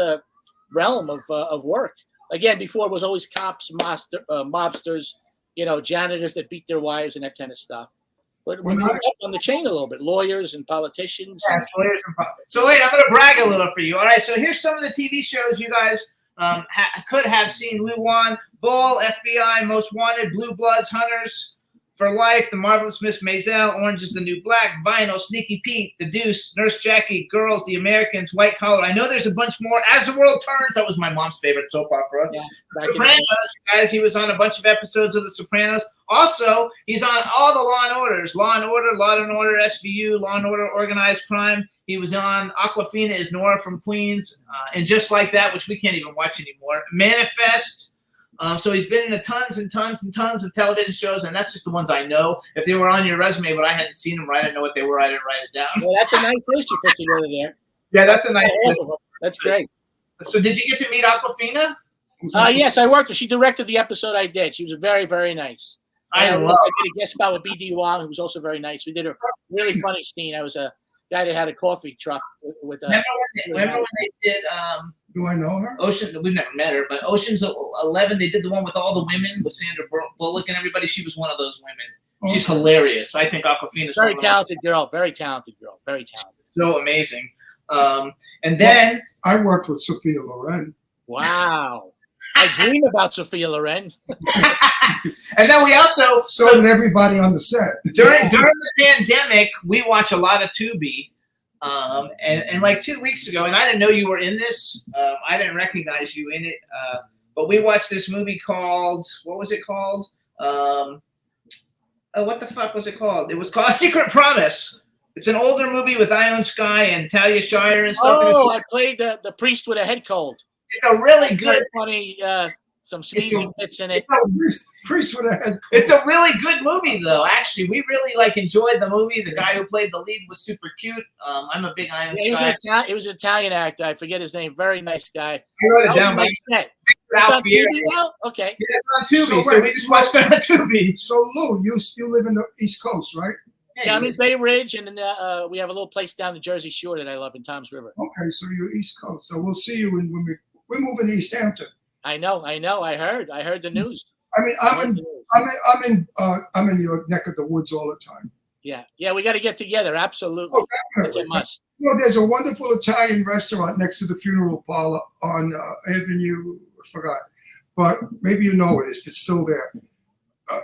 realm of work. Again, before it was always cops, mobsters, you know, janitors that beat their wives and that kind of stuff. But we moved up on the chain a little bit, lawyers and politicians. Yes, lawyers and politicians. So wait, I'm going to brag a little for you. All right, so here's some of the TV shows you guys could have seen. Lou Wan, Bull, FBI, Most Wanted, Blue Bloods, Hunters for Life, The Marvelous Miss Maisel, Orange is the New Black, Vinyl, Sneaky Pete, The Deuce, Nurse Jackie, Girls, The Americans, White Collar. I know there's a bunch more. As the World Turns, that was my mom's favorite soap opera. Yeah, Sopranos, guys. He was on a bunch of episodes of The Sopranos. Also, he's on all the Law and Orders. Law and Order SVU, Law and Order Organized Crime. He was on Aquafina is Nora from Queens, and Just Like That, which we can't even watch anymore. Manifest. So he's been in tons and tons and tons of television shows, and that's just the ones I know. If they were on your resume, but I hadn't seen them, I didn't know what they were. I didn't write it down. Well, that's a nice list you put together there. Yeah, that's a nice list. That's great. So did you get to meet Aquafina? Yes, I worked with her. She directed the episode I did. She was very, very nice. I did a guest spot with B.D. Wong, who was also very nice. We did a really funny scene. I was a guy that had a coffee truck with remember when they did do I know her? We've never met her, but Ocean's 11, they did the one with all the women with Sandra Bullock and everybody. She was one of those women. Okay. She's hilarious. I think Aquafina's very talented girl. Very talented girl. Very talented. So amazing. And then I worked with Sophia Loren. Wow. I dream about Sophia Loren. And then we also So did everybody on the set. during the pandemic, we watch a lot of Tubi. And like 2 weeks ago, and I didn't know you were in this. I didn't recognize you in it. But we watched this movie called, what was it called? What the fuck was it called? It was called Secret Promise. It's an older movie with Ione Skye and Talia Shire and stuff. Oh, I played the priest with a head cold. It's a really good, funny, some sneezing bits in it. Priest with a head. It's a really good movie, though. Actually, we really enjoyed the movie. The guy who played the lead was super cute. I'm a big Ione Skye. He was an Italian actor. I forget his name. Very nice guy. I wrote it down. It's on TV now? Okay. Yeah, it's on Tubi, so we just watched it on Tubi. So Lou, you live in the East Coast, right? Yeah, I'm in Bay Ridge, and then we have a little place down the Jersey Shore that I love in Toms River. Okay, so you're East Coast. So we'll see you when we're moving to East Hampton. I know. I heard the news. I mean, I'm in your neck of the woods all the time. Yeah, we got to get together. Absolutely. Oh, definitely. It's a must. You know, there's a wonderful Italian restaurant next to the funeral parlor on Avenue, I forgot, but maybe you know it if it's still there.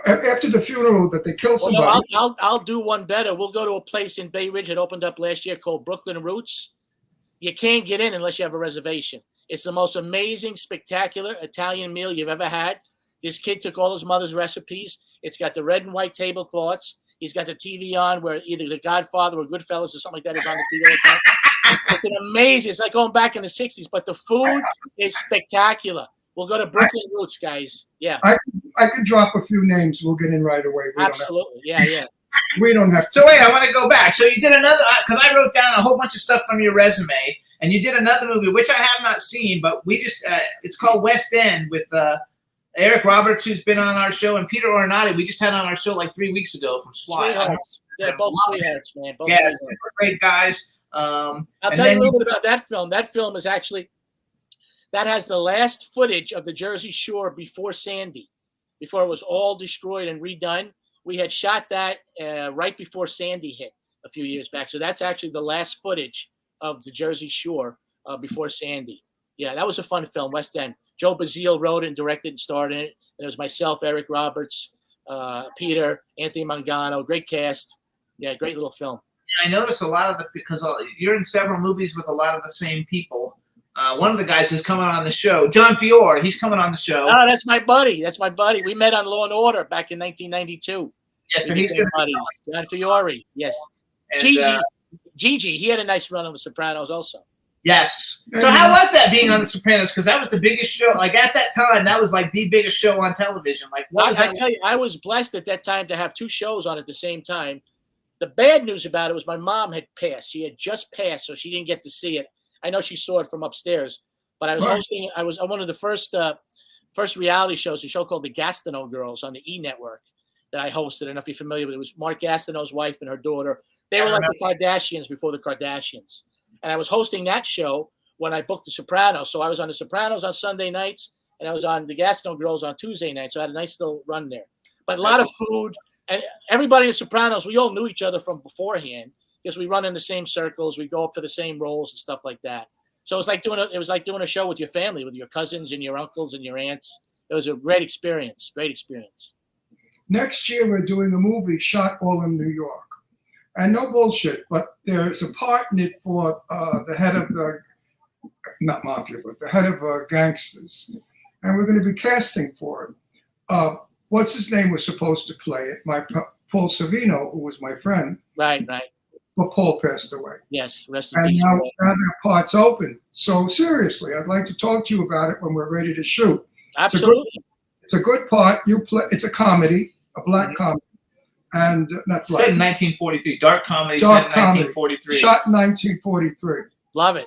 After the funeral that they killed somebody. No, I'll do one better. We'll go to a place in Bay Ridge that opened up last year called Brooklyn Roots. You can't get in unless you have a reservation. It's the most amazing, spectacular Italian meal you've ever had. This kid took all his mother's recipes. It's got the red and white tablecloths. He's got the TV on where either The Godfather or Goodfellas or something like that is on the TV. It's an amazing. It's like going back in the 60s, but the food is spectacular. We'll go to Brooklyn Roots, guys. Yeah. I could drop a few names. We'll get in right away. Absolutely. Yeah. We don't have to. So wait, I want to go back. So you did another, because I wrote down a whole bunch of stuff from your resume, and you did another movie, which I have not seen, but we just, it's called West End with Eric Roberts, who's been on our show, and Peter Ornati, we just had on our show like 3 weeks ago from SWAT. Sweethearts. They're both sweethearts, man. Both yeah, sweethearts. super great guys. I'll tell you a little bit about that film. That film is actually, that has the last footage of the Jersey Shore before Sandy, before it was all destroyed and redone. We had shot that right before Sandy hit a few years back. So that's actually the last footage of the Jersey Shore before Sandy. Yeah, that was a fun film, West End. Joe Bazile wrote it and directed and starred in it. And it was myself, Eric Roberts, Peter, Anthony Mangano. Great cast. Yeah, great little film. I noticed a lot of because you're in several movies with a lot of the same people. One of the guys is coming on the show, John Fiore. He's coming on the show. Oh, that's my buddy. We met on Law and Order back in 1992. Yes, so he's good. John Fiore. Yes. And, Gigi. He had a nice run on The Sopranos also. Yes. So how was that being on The Sopranos? Because that was the biggest show. Like at that time, that was like the biggest show on television. Like what was that? I tell you, I was blessed at that time to have two shows on at the same time. The bad news about it was my mom had passed. She had just passed, so she didn't get to see it. I know she saw it from upstairs, but I was hosting. I was on one of the first reality shows, a show called The Gastineau Girls on the E Network that I hosted. I don't know if you're familiar with it. It was Mark Gastineau's wife and her daughter. They were like the Kardashians before the Kardashians. And I was hosting that show when I booked The Sopranos. So I was on The Sopranos on Sunday nights, and I was on The Gastineau Girls on Tuesday nights. So I had a nice little run there. But a lot of food. And everybody in The Sopranos, we all knew each other from beforehand because we run in the same circles. We go up for the same roles and stuff like that. So it was like doing a show with your family, with your cousins and your uncles and your aunts. It was a great experience. Great experience. Next year, we're doing a movie shot all in New York. And no bullshit, but there's a part in it for the head of the, not mafia, but the head of gangsters. And we're going to be casting for it. What's his name was supposed to play it? Paul Savino, who was my friend. Right. But Paul passed away. Yes, rest in and peace. now that part's open. So seriously, I'd like to talk to you about it when we're ready to shoot. Absolutely. It's a good part. You play. It's a comedy, a black comedy. And not black. Set in 1943. Dark comedy set in 1943. Shot in 1943. Love it.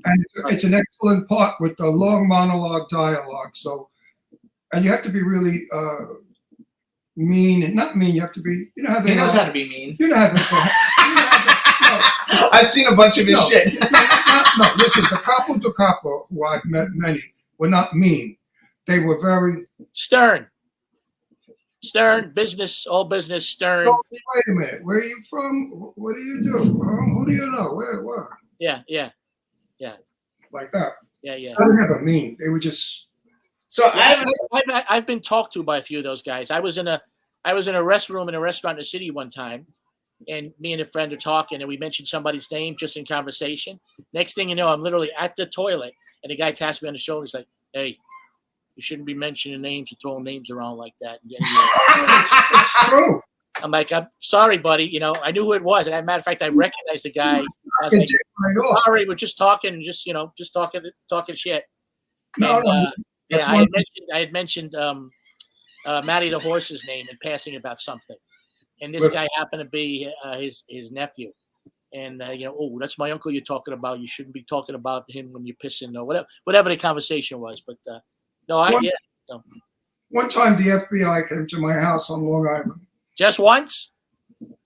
And it's an excellent part with the long monologue dialogue. So, and you have to be really mean and not mean. You have to be, you know how they He knows how to be mean. You know how they I've seen a bunch of his shit. No, listen, the capo de capo, who I've met many, were not mean. They were very stern, business, all business, stern. Oh, wait a minute, where are you from? What do you do? Who do you know? Where? Yeah. Like that. Yeah. So they were never mean. They were just So I haven't. I've been talked to by a few of those guys. I was in a restroom in a restaurant in the city one time, and me and a friend are talking, and we mentioned somebody's name just in conversation. Next thing you know, I'm literally at the toilet, and the guy taps me on the shoulder. He's like, "Hey, you shouldn't be mentioning names or throwing names around like that." It's true. I'm like, "I'm sorry, buddy. You know, I knew who it was, and as a matter of fact, I recognized the guy. I was It like, did right off. sorry, we're just talking, just talking shit." No, And, no. That's yeah, one I had mentioned Matty the horse's name in passing about something, and this Listen. guy happened to be his nephew. And oh, that's my uncle you're talking about. You shouldn't be talking about him when you're pissing or whatever the conversation was. But no, One time the FBI came to my house on Long Island. just once.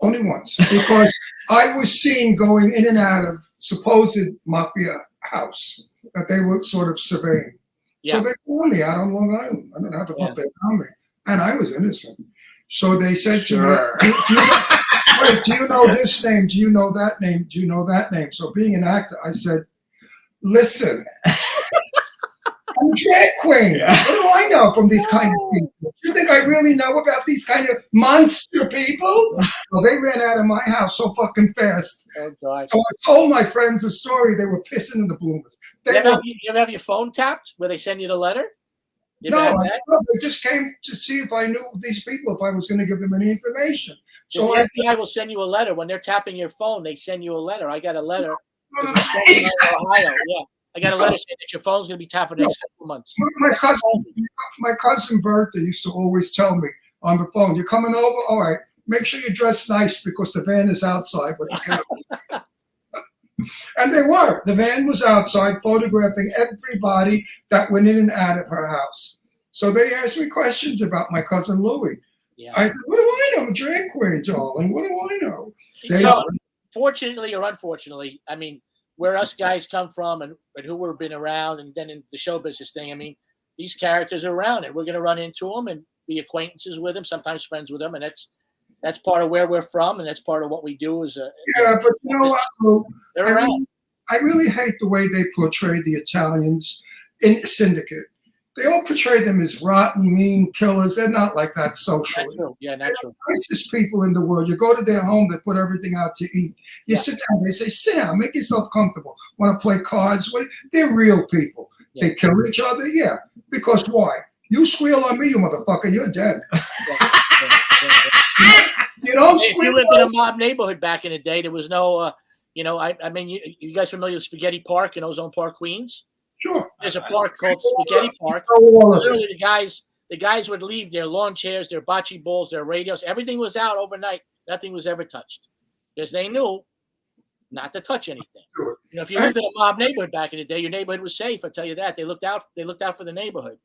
Only once. Because I was seen going in and out of supposed mafia house that they were sort of surveying. Yeah. So they found me out on Long Island. I don't know how the fuck they found me. And I was innocent. So they said to me, do you know this name? Do you know that name? Do you know that name? So being an actor, I said, listen, I'm a drag queen. What do I know from these kind of people? Do you think I really know about these kind of monster people? Well, they ran out of my house so fucking fast. Oh, God. So I told my friends a story. They were pissing in the bloomers. You ever have your phone tapped where they send you the letter? No, they just came to see if I knew these people, if I was going to give them any information. So the FBI will send you a letter when they're tapping your phone. They send you a letter. I got a letter. Ohio. Yeah, I got a letter saying that your phone's going to be tapped for the next couple of months. My cousin Bertha used to always tell me on the phone, "You're coming over? All right. Make sure you dress nice because the van is outside." But and they were. The van was outside photographing everybody that went in and out of her house. So they asked me questions about my cousin Louie. Yeah. I said, "What do I know? I'm a drag queen, darling. What do I know?" So, fortunately or unfortunately, I mean, where us guys come from and who we've been around, and then in the show business thing, I mean, these characters are around, and we're going to run into them and be acquaintances with them, sometimes friends with them, and that's part of where we're from, and that's part of what we do. But you know what? They're around. I really hate the way they portray the Italians in Syndicate. They all portray them as rotten, mean killers. They're not like that socially. Not true. Yeah, not They're true. the nicest people in the world. You go to their home, they put everything out to eat. You sit down, they say, sit down, make yourself comfortable. Want to play cards? They're real people. Yeah. They kill each other? Yeah. Because why? You squeal on me, you motherfucker, you're dead. You don't If squeal you lived in a mob neighborhood back in the day, there was no, I mean, you guys familiar with Spaghetti Park in Ozone Park, Queens? Sure. There's a park called Spaghetti Park. All of it. Literally, the guys would leave their lawn chairs, their bocce balls, their radios. Everything was out overnight. Nothing was ever touched because they knew not to touch anything. If you lived in a mob neighborhood back in the day, your neighborhood was safe. I'll tell you that. They looked out for the neighborhood.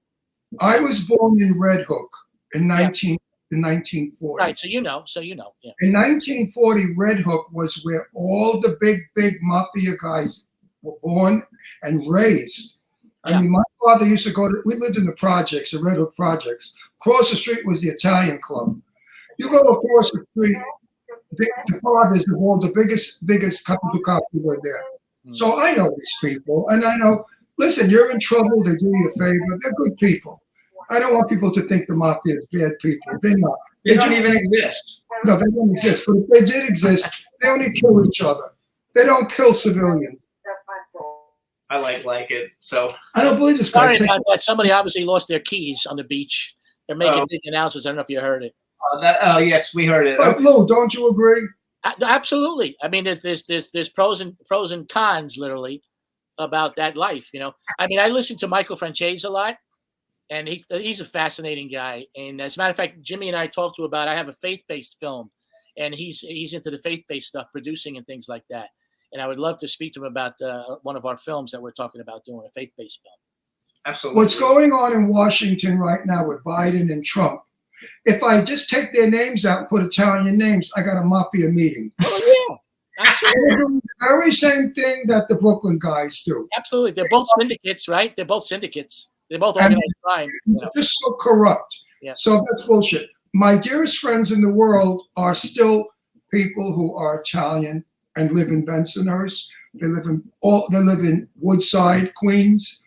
I was born in Red Hook in 1940. Right. So you know. Yeah. In 1940, Red Hook was where all the big mafia guys were born and raised. I mean, my father used to we lived in the projects, the Red Hook projects. Across the street was the Italian club. You go across the street, the fathers of all the biggest couple were there. So I know these people, and I know, listen, you're in trouble, they do you a favor, they're good people. I don't want people to think the mafia is bad people. They're not. They don't even exist. No, they don't exist. But if they did exist, they only kill each other. They don't kill civilians. I like it. So I don't believe this guy. Sorry about that. Somebody obviously lost their keys on the beach. They're making big announcements. I don't know if you heard it. Yes, we heard it. But Lou, don't you agree? Absolutely. I mean, there's pros and cons, literally, about that life. I mean, I listen to Michael Franchese a lot, and he's a fascinating guy. And as a matter of fact, Jimmy and I talked to about. I have a faith-based film, and he's into the faith-based stuff, producing and things like that. And I would love to speak to him about one of our films that we're talking about doing, a faith-based film. Absolutely. What's going on in Washington right now with Biden and Trump? If I just take their names out and put Italian names, I got a mafia meeting. Oh, yeah. Absolutely. The very same thing that the Brooklyn guys do. Absolutely. They're both syndicates, right? They're both syndicates. They're both organized crime. Just so corrupt. Yeah. So that's bullshit. My dearest friends in the world are still people who are Italian and live in Bensonhurst. They live in Woodside, Queens,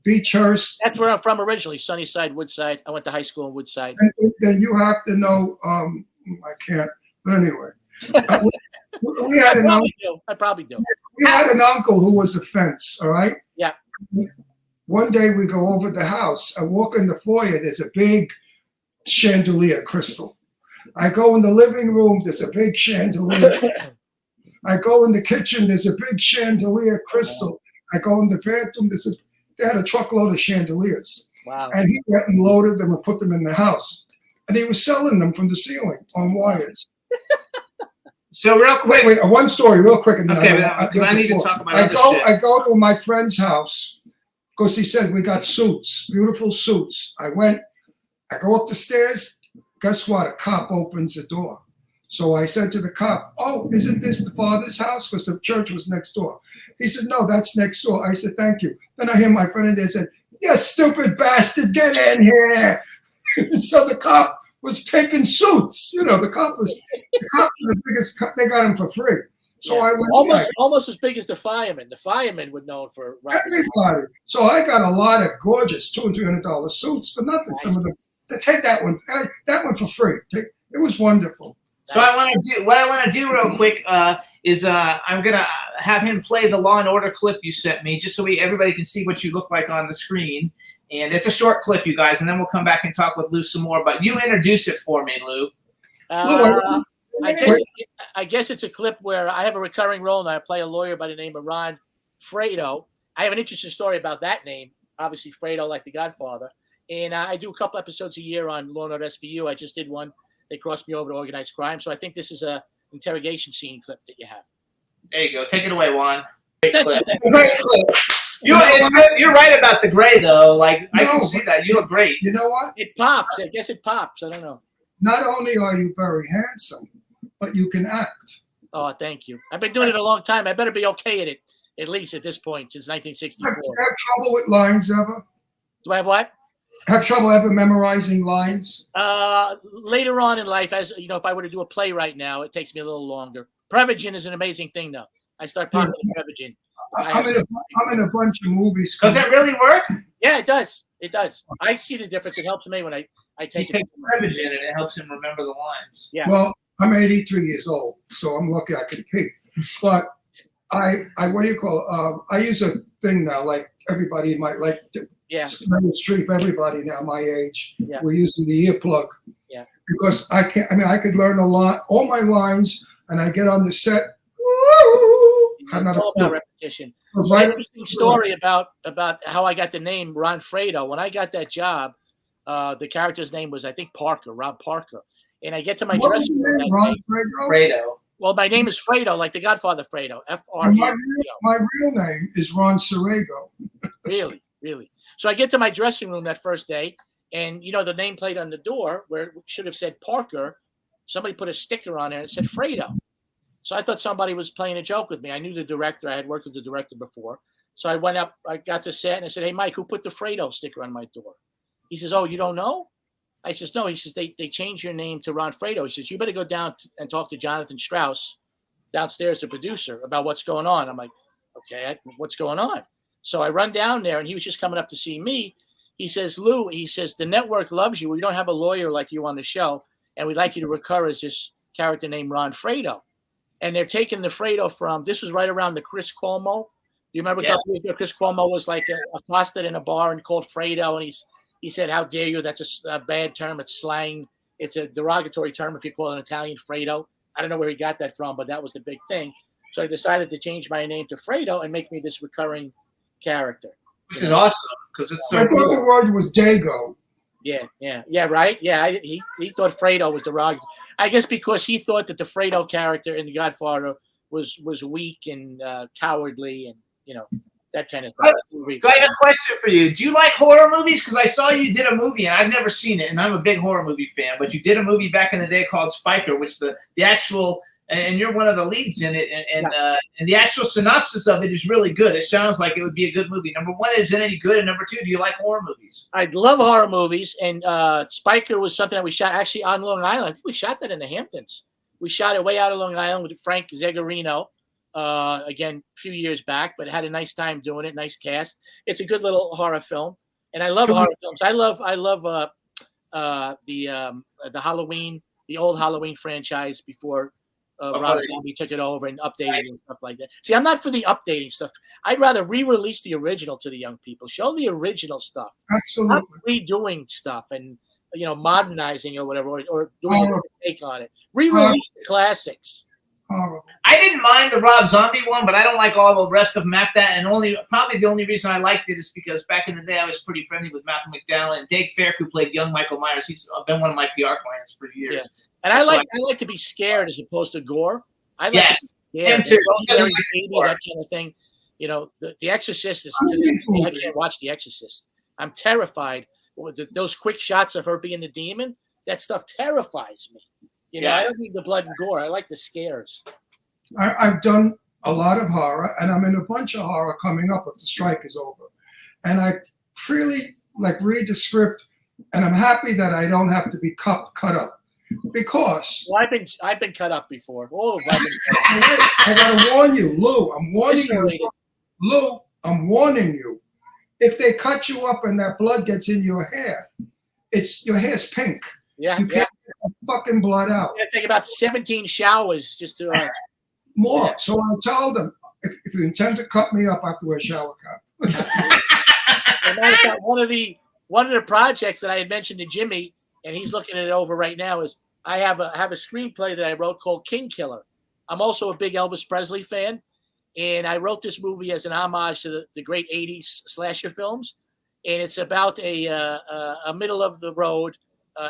Beechhurst. That's where I'm from originally, Sunnyside, Woodside. I went to high school in Woodside. And then you have to know. I can't. But anyway, we had an uncle. I probably do. We had an uncle who was a fence. All right. Yeah. One day we go over the house. I walk in the foyer. There's a big chandelier crystal. I go in the living room. There's a big chandelier. I go in the kitchen. There's a big chandelier crystal. I go in the bathroom. They had a truckload of chandeliers. Wow. And he went and loaded them and put them in the house. And he was selling them from the ceiling on wires. So real quick, Wait, one story real quick. And then I need to talk about I go to my friend's house because he said we got suits, beautiful suits. I go up the stairs. Guess what? A cop opens the door. So I said to the cop, "Oh, isn't this the father's house?" Because the church was next door. He said, "No, that's next door." I said, "Thank you." Then I hear my friend in there say, "You stupid bastard, get in here." So the cop was taking suits. The cop was the biggest. They got him for free. So I went almost as big as the fireman. The fireman would know for everybody. So I got a lot of gorgeous $200 and $300 suits for nothing. Nice. Some of them. Take that one for free. It was wonderful. So what I want to do real quick is I'm gonna have him play the Law and Order clip you sent me, just so everybody can see what you look like on the screen. And it's a short clip, you guys, and then we'll come back and talk with Lou some more. But you introduce it for me, Lou. I guess it's a clip where I have a recurring role, and I play a lawyer by the name of Ron Fredo. I have an interesting story about that name. Obviously, Fredo, like the Godfather. And I do a couple episodes a year on Law and Order SVU. I just did one. They crossed me over to organized crime. So I think this is a interrogation scene clip that you have. There you go. Take it away, Juan. Great clip. Great clip. You're right about the gray, though. I can see that. You look great. You know what? It pops. I guess it pops. I don't know. Not only are you very handsome, but you can act. Oh, thank you. I've been doing it a long time. I better be okay at it, at least at this point, since 1964. Have you had trouble with lines ever? Do I have what? Have trouble ever memorizing lines? Later on in life, as you know, if I were to do a play right now, it takes me a little longer. Prevagen is an amazing thing, though. I start popping Prevagen. I'm in a bunch of movies. Does that really work? Yeah, it does. It does. I see the difference. It helps me when I take it. He takes Prevagen and it helps him remember the lines. Yeah. Well, I'm 83 years old, so I'm lucky I can peek. But I what do you call it? I use a thing now, like everybody might like to. Yeah. Streep, everybody now my age. Yeah. We're using the earplug. Yeah. Because I could learn a lot, all my lines, and I get on the set. Woo! It's all about repetition. It's an interesting story about how I got the name Ron Fredo. When I got that job, the character's name was, I think, Rob Parker. And I get to my dressing room. Ron Fredo. Well, my name is Fredo, like the Godfather Fredo. F-R-E-D-O. My real name is Ron Serego. Really? Really? So I get to my dressing room that first day, and the nameplate on the door where it should have said Parker, somebody put a sticker on there and it said Fredo. So I thought somebody was playing a joke with me. I knew the director. I had worked with the director before. So I went up, I got to set, and I said, "Hey, Mike, who put the Fredo sticker on my door?" He says, "Oh, you don't know?" I says, "No." He says, they changed your name to Ron Fredo. He says, "You better go down and talk to Jonathan Strauss downstairs, the producer, about what's going on." I'm like, "Okay, what's going on?" So I run down there, and he was just coming up to see me. He says, "Lou," he says, "the network loves you. We don't have a lawyer like you on the show, and we'd like you to recur as this character named Ron Fredo." And they're taking the Fredo from, this was right around the Chris Cuomo. You remember a couple of years ago, Chris Cuomo was like accosted in a bar and called Fredo, and he said, "How dare you? That's a bad term. It's slang. It's a derogatory term if you call an Italian Fredo." I don't know where he got that from, but that was the big thing. So I decided to change my name to Fredo and make me this recurring character. Which is awesome, because it's so I cool. thought the word was Dago. Yeah, right? Yeah, he thought Fredo was derogatory. I guess because he thought that the Fredo character in The Godfather was weak and cowardly and, that kind of stuff. So I have a question for you. Do you like horror movies? Because I saw you did a movie, and I've never seen it, and I'm a big horror movie fan, but you did a movie back in the day called Spiker, which the actual, and you're one of the leads in it, and the actual synopsis of it is really good. It sounds like it would be a good movie. Number one, is it any good? And number two, do you like horror movies? I love horror movies, and Spiker was something that we shot actually on Long Island. I think we shot that in the Hamptons. We shot it way out of Long Island with Frank Zegarino. again a few years back, but had a nice time doing it. Nice cast. It's a good little horror film, and I love horror films. I love the Halloween, the old Halloween franchise before Rob Zombie took it over and updated it and stuff like that. See, I'm not for the updating stuff. I'd rather re-release the original to the young people. Show the original stuff. Absolutely. Not redoing stuff and modernizing or whatever, or doing a take on it. Re-release the classics. I didn't mind the Rob Zombie one, but I don't like all the rest of them after that. And probably the only reason I liked it is because back in the day I was pretty friendly with Malcolm McDowell and Dave Fairk, who played young Michael Myers. He's been one of my PR clients for years. Yeah. And I like to be scared as opposed to gore. I like yes, to be scared. him too. That kind of thing. The Exorcist is to this day, I can't watch The Exorcist. I'm terrified with those quick shots of her being the demon. That stuff terrifies me. I don't need the blood and gore. I like the scares. I've done a lot of horror, and I'm in a bunch of horror coming up if the strike is over. And I freely read the script, and I'm happy that I don't have to be cut up because. Well, I've been cut up before. Oh, I gotta warn you, Lou. I'm warning you, Lou. I'm warning you. If they cut you up and that blood gets in your hair, your hair's pink. Yeah, you can't get the fucking blood out. It's take about 17 showers just to. More. So I told them, if you intend to cut me up, I have to wear a shower cap. One of the projects that I had mentioned to Jimmy, and he's looking it over right now, is I have a screenplay that I wrote called King Killer. I'm also a big Elvis Presley fan, and I wrote this movie as an homage to the great 80s slasher films, and it's about a middle of the road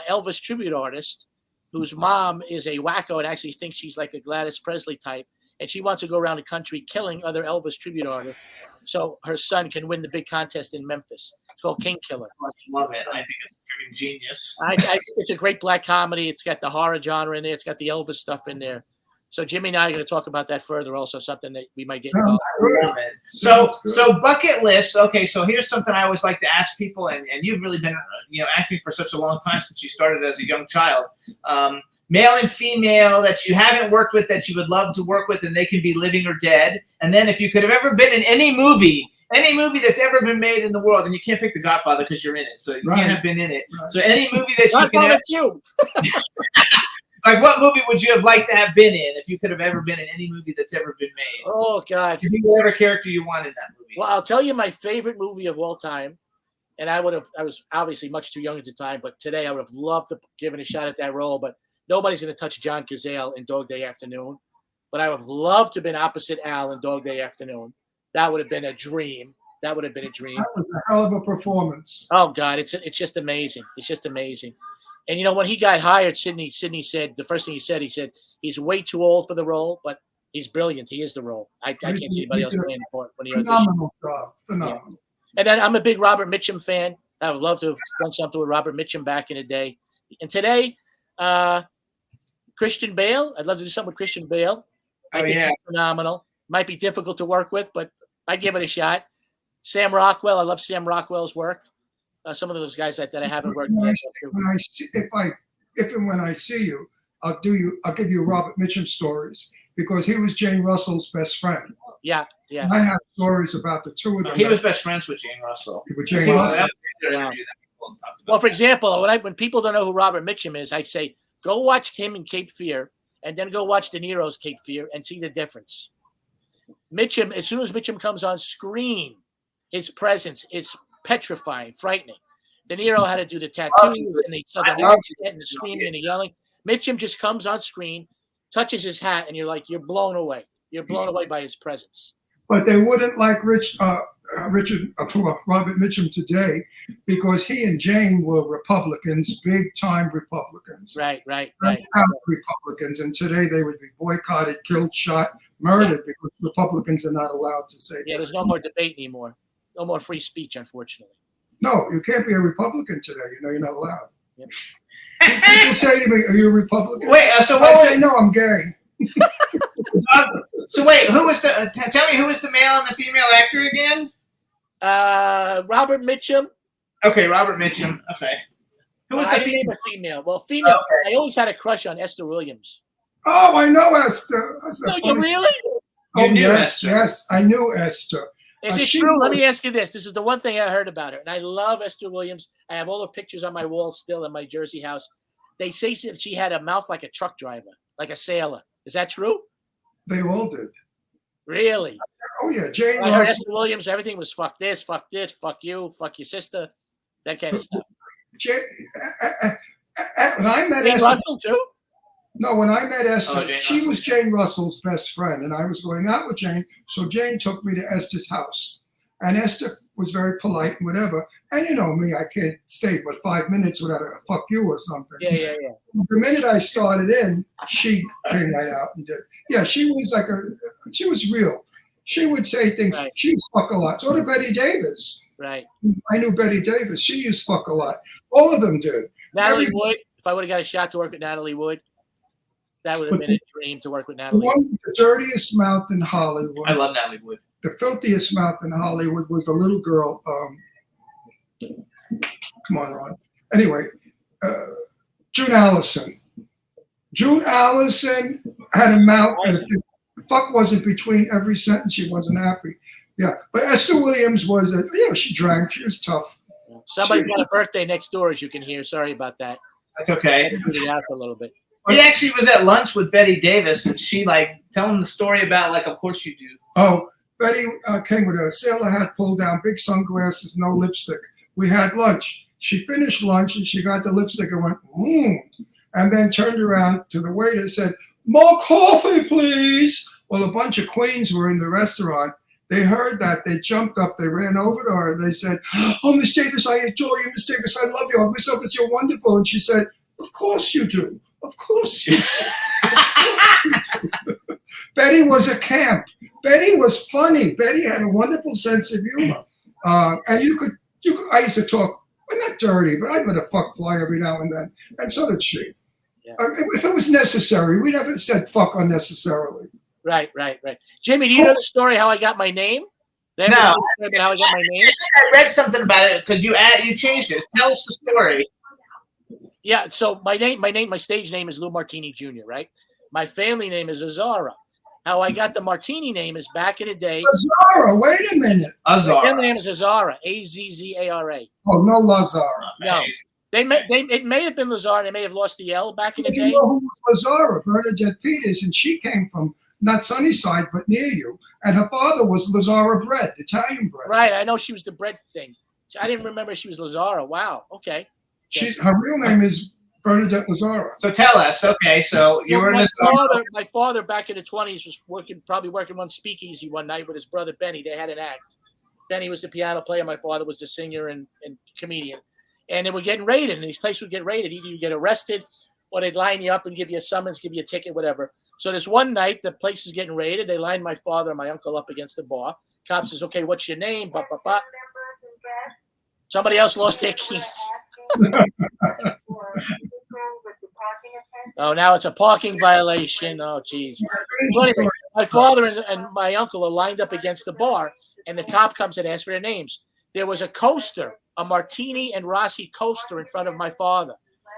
Elvis tribute artist whose mom is a wacko and actually thinks she's like a Gladys Presley type. And she wants to go around the country killing other Elvis tribute artists so her son can win the big contest in Memphis. It's called King Killer. I love it. I think it's freaking genius. I think it's a great black comedy. It's got the horror genre in there. It's got the Elvis stuff in there. So Jimmy and I are going to talk about that further, also something that we might get involved in. So bucket list. Okay, so here's something I always like to ask people, and you've really been acting for such a long time since you started as a young child. Male and female that you haven't worked with that you would love to work with, and they can be living or dead. And then if you could have ever been in any movie that's ever been made in the world, and you can't pick The Godfather because you're in it, so you can't have been in it. Right. So any movie that you can have. Like, what movie would you have liked to have been in if you could have ever been in any movie that's ever been made? Oh, God. To be whatever character you want in that movie. Well, I'll tell you my favorite movie of all time. And I was obviously much too young at the time, but today I would have loved to give it a shot at that role. But nobody's going to touch John Cazale in Dog Day Afternoon. But I would have loved to have been opposite Al in Dog Day Afternoon. That would have been a dream. That would have been a dream. That was a hell of a performance. Oh, God. It's just amazing. It's just amazing. And, when he got hired, Sidney said, the first thing he said, he's way too old for the role, but he's brilliant. He is the role. I can't see anybody else playing the part when he auditioned. Phenomenal job. Phenomenal. Yeah. And then I'm a big Robert Mitchum fan. I would love to have done something with Robert Mitchum back in the day. And today, Christian Bale. I'd love to do something with Christian Bale. I think he's phenomenal. Might be difficult to work with, but I'd give it a shot. Sam Rockwell. I love Sam Rockwell's work. Some of those guys that I haven't worked with. If and when I see you, I'll give you Robert Mitchum stories because he was Jane Russell's best friend. Yeah. I have stories about the two of them. He was best friends with Jane Russell. With Jane Russell. Well, for example, when people don't know who Robert Mitchum is, I say go watch him in Cape Fear, and then go watch De Niro's Cape Fear and see the difference. Mitchum, as soon as Mitchum comes on screen, his presence is petrifying, frightening. De Niro had to do the tattoos and the southern accent and the screaming and the yelling. Mitchum just comes on screen, touches his hat, and you're blown away. You're blown away by his presence. But they wouldn't like Robert Mitchum today because he and Jane were Republicans, big-time Republicans. Right. Republicans, and today they would be boycotted, killed, shot, murdered because Republicans are not allowed to say that. Yeah, there's no more debate anymore. No more free speech, unfortunately. No, you can't be a Republican today. You're not allowed. Yep. People say to me, "Are you a Republican?" Wait, so I say, "No, I'm gay." So wait, tell me who was the male and the female actor again? Robert Mitchum. Okay, Robert Mitchum. Okay. Who was the female? Well, female. Okay. I always had a crush on Esther Williams. Oh, I know Esther. No, you really? You knew yes, Esther. yes, I knew Esther. Is it she true? Let was- me ask you this. This is the one thing I heard about her, and I love Esther Williams. I have all the pictures on my wall still in my Jersey house. They say she had a mouth like a truck driver, like a sailor. Is that true? They all did. Really? Oh yeah, Jane I heard Russell. Esther Williams, everything was fuck this, fuck you, fuck your sister, that kind of stuff. When I met Jane Esther, Russell too? no, when I met Esther, Jane she Russell. was Jane Russell's best friend, and I was going out with Jane. So Jane took me to Esther's house, and Esther was very polite and whatever. And you know me, I can't stay but 5 minutes without a fuck you or something. Yeah. The minute I started in, she came right out and did. Yeah, she was she was real. She would say things. Right. She used fuck a lot. So did Betty Davis. Right. I knew Betty Davis. She used fuck a lot. All of them did. Natalie Every- Wood, if I would have got a shot to work with Natalie Wood, that would have been a dream to work with The Natalie. one with the dirtiest mouth in Hollywood. I love Natalie Wood. The filthiest mouth in Hollywood was a little girl. Come on, Ron. Anyway, June Allison. June Allison had a mouth. And if the fuck wasn't between every sentence, she wasn't happy. Yeah, but Esther Williams was she drank. She was tough. Somebody's got a birthday next door, as you can hear. Sorry about that. That's okay. Put it out a little bit. He actually was at lunch with Betty Davis, and she tell him the story about Of Course You Do. Oh, Betty came with a sailor hat pulled down, big sunglasses, no lipstick. We had lunch. She finished lunch and she got the lipstick and went, and then turned around to the waiter and said, "More coffee, please." Well, a bunch of queens were in the restaurant. They heard that. They jumped up. They ran over to her. They said, "Oh, Miss Davis, I adore you. Miss Davis, I love you. Oh, Miss Davis, you're wonderful." And she said, "Of course you do. Of course you do. Of course you do." Betty was a camp. Betty was funny. Betty had a wonderful sense of humor. And you could, I used to talk, well, not dirty, but I'd let a fuck fly every now and then. And so did she. Yeah. If it was necessary, we never said fuck unnecessarily. Right. Jimmy, do you know the story how I got my name? No. How I got my name? I read something about it because you changed it. Tell us the story. Yeah. So my stage name is Lou Martini Jr. Right. My family name is Azara. How I got the Martini name is back in the day. Lazara, wait a minute. My family Azara. name is Azara. Azzara. Oh, no Lazara. No. It may have been Lazar. They may have lost the L back in the You day. know who was Lazara? Bernadette Peters, and she came from not Sunnyside, but near you. And her father was Lazara bread, Italian bread. Right. I know she was the bread thing. I didn't remember she was Lazara. Wow. Okay. Her real name is Bernadette Lazara. So tell us. Okay, so you were in My father back in the 20s was probably working on speakeasy one night with his brother Benny. They had an act. Benny was the piano player. My father was the singer and comedian. And they were getting raided, and these places would get raided. Either you get arrested or they'd line you up and give you a summons, give you a ticket, whatever. So this one night, the place is getting raided. They lined my father and my uncle up against the bar. Cop says, "Okay, what's your name?" Bah, bah, bah. Somebody else lost their keys. Oh, now it's a parking violation. Oh, jeez. So anyway, my father and my uncle are lined up against the bar, and the cop comes and asks for their names. There was a coaster, a Martini and Rossi coaster in front of my father.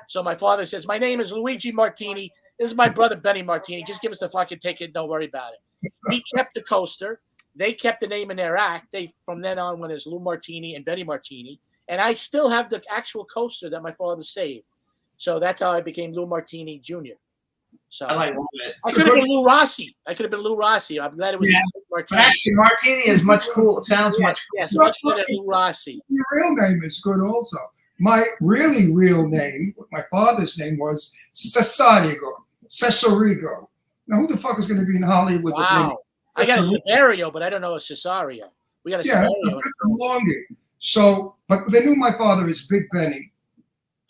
So my father says, "My name is Luigi Martini. This is my brother Benny Martini. Just give us the fucking ticket. Don't worry about it." He kept the coaster. They kept the name in their act. They from then on went as Lou Martini and Benny Martini. And I still have the actual coaster that my father saved. So that's how I became Lou Martini Jr. So I love it. I could have been Lou Rossi. I'm glad it was Yeah. Lou But Martini. actually, Martini is much cool. It sounds much cool. Yes, much better than Lou Rossi. Your real name is good also. My really real name, my father's name was Cesarigo. Now, who the fuck is going to be in Hollywood with Wow. names? I got a Cesario, but I don't know a Cesario. We got a Yeah, Cesario. I'm Longy. So, but they knew my father as Big Benny.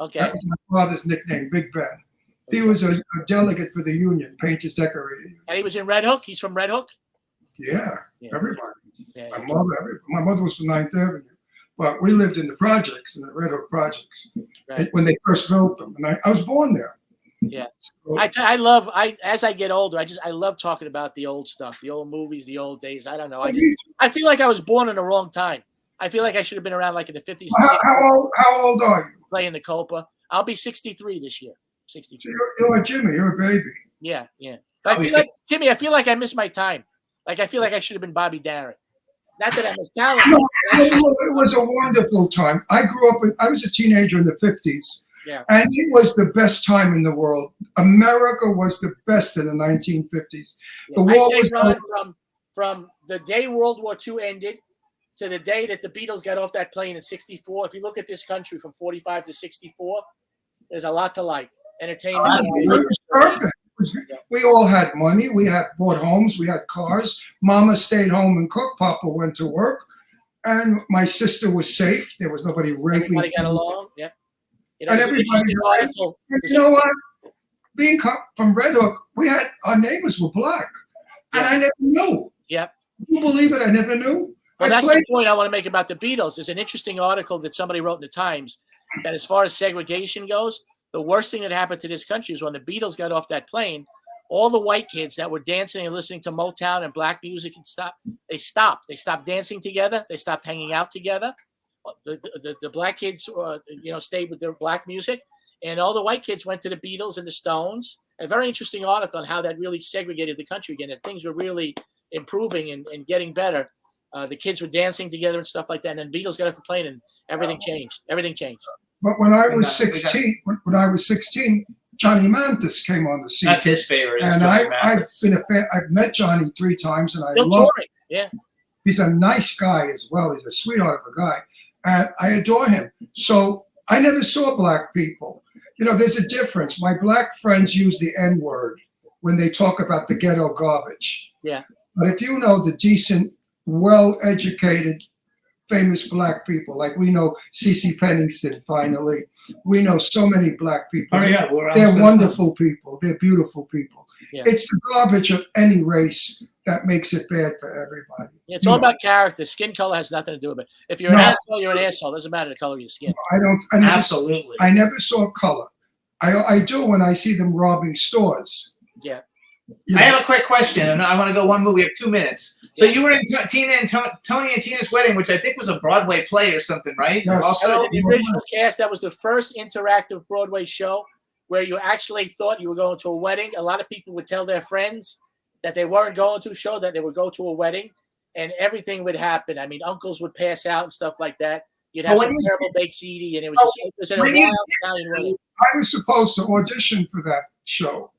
Okay. That was my father's nickname, Big Ben. He was a delegate for the union, Painters Decorator Union. And he was in Red Hook. He's from Red Hook. Yeah, Yeah. everybody. Yeah. My mother was from 9th Avenue. But we lived in the projects, in the Red Hook projects, Right. when they first built them. And I was born there. Yeah. So, As I get older, I love talking about the old stuff, the old movies, the old days. I don't know. me too. I feel like I was born in the wrong time. I feel like I should have been around like in the 50s and 60s, how old are you? playing the Copa. I'll be 63 this year. 63. You're like Jimmy. You're a baby. Yeah. But I feel like, Jimmy, I feel like I missed my time. Like I feel like I should have been Bobby Darin. Not that I'm a talent. It was a wonderful time. I grew up. I was a teenager in the 50s, Yeah. and it was the best time in the world. America was the best in the 1950s. The I war say, was Ron, from the day World War II ended to the day that the Beatles got off that plane in '64. If you look at this country from '45 to '64, there's a lot to like. Entertainment. It was perfect. We all had money. We had bought homes. We had cars. Mama stayed home and cooked. Papa went to work, and my sister was safe. There was nobody raping. Everybody got along. Yeah. You know, And there's an everybody. interesting article. And you know what? Being from Red Hook, we had our neighbors were black, and I never knew. Yep. Can you believe it? I never knew. Well, I that's played. the point I want to make about the Beatles. There's an interesting article that somebody wrote in the Times that as far as segregation goes, the worst thing that happened to this country is when the Beatles got off that plane, all the white kids that were dancing and listening to Motown and black music and stuff, they stopped. They stopped dancing together. They stopped hanging out together. The black kids, stayed with their black music, and all the white kids went to the Beatles and the Stones. A very interesting article on how that really segregated the country again, and things were really improving and getting better. The kids were dancing together and stuff like that, and then Beatles got off the plane and everything changed. Everything changed. But when I was 16, Johnny Mathis came on the scene. That's his favorite. And I've been a fan. I've met Johnny 3 times, and I love him. Yeah. He's a nice guy as well. He's a sweetheart of a guy, and I adore him. So I never saw black people. There's a difference. My black friends use the N-word when they talk about the ghetto garbage. Yeah. But if you know the decent, well-educated, famous black people, like we know C.C. Pennington, finally. We know so many black people. They're wonderful people. They're beautiful people. Yeah. It's the garbage of any race that makes it bad for everybody. Yeah, it's all about character. Skin color has nothing to do with it. If you're an asshole, you're an asshole. It doesn't matter the color of your skin. Absolutely. I never saw color. I do when I see them robbing stores. Yeah. I have a quick question, and I want to go one movie. We have 2 minutes. So you were in Tony and Tina's Wedding, which I think was a Broadway play or something, right? Yes. Also, The original cast, that was the first interactive Broadway show where you actually thought you were going to a wedding. A lot of people would tell their friends that they weren't going to a show, that they would go to a wedding, and everything would happen. I mean, uncles would pass out and stuff like that. You'd have some terrible baked ziti, and it was a wild Italian wedding. I was supposed to audition for that show,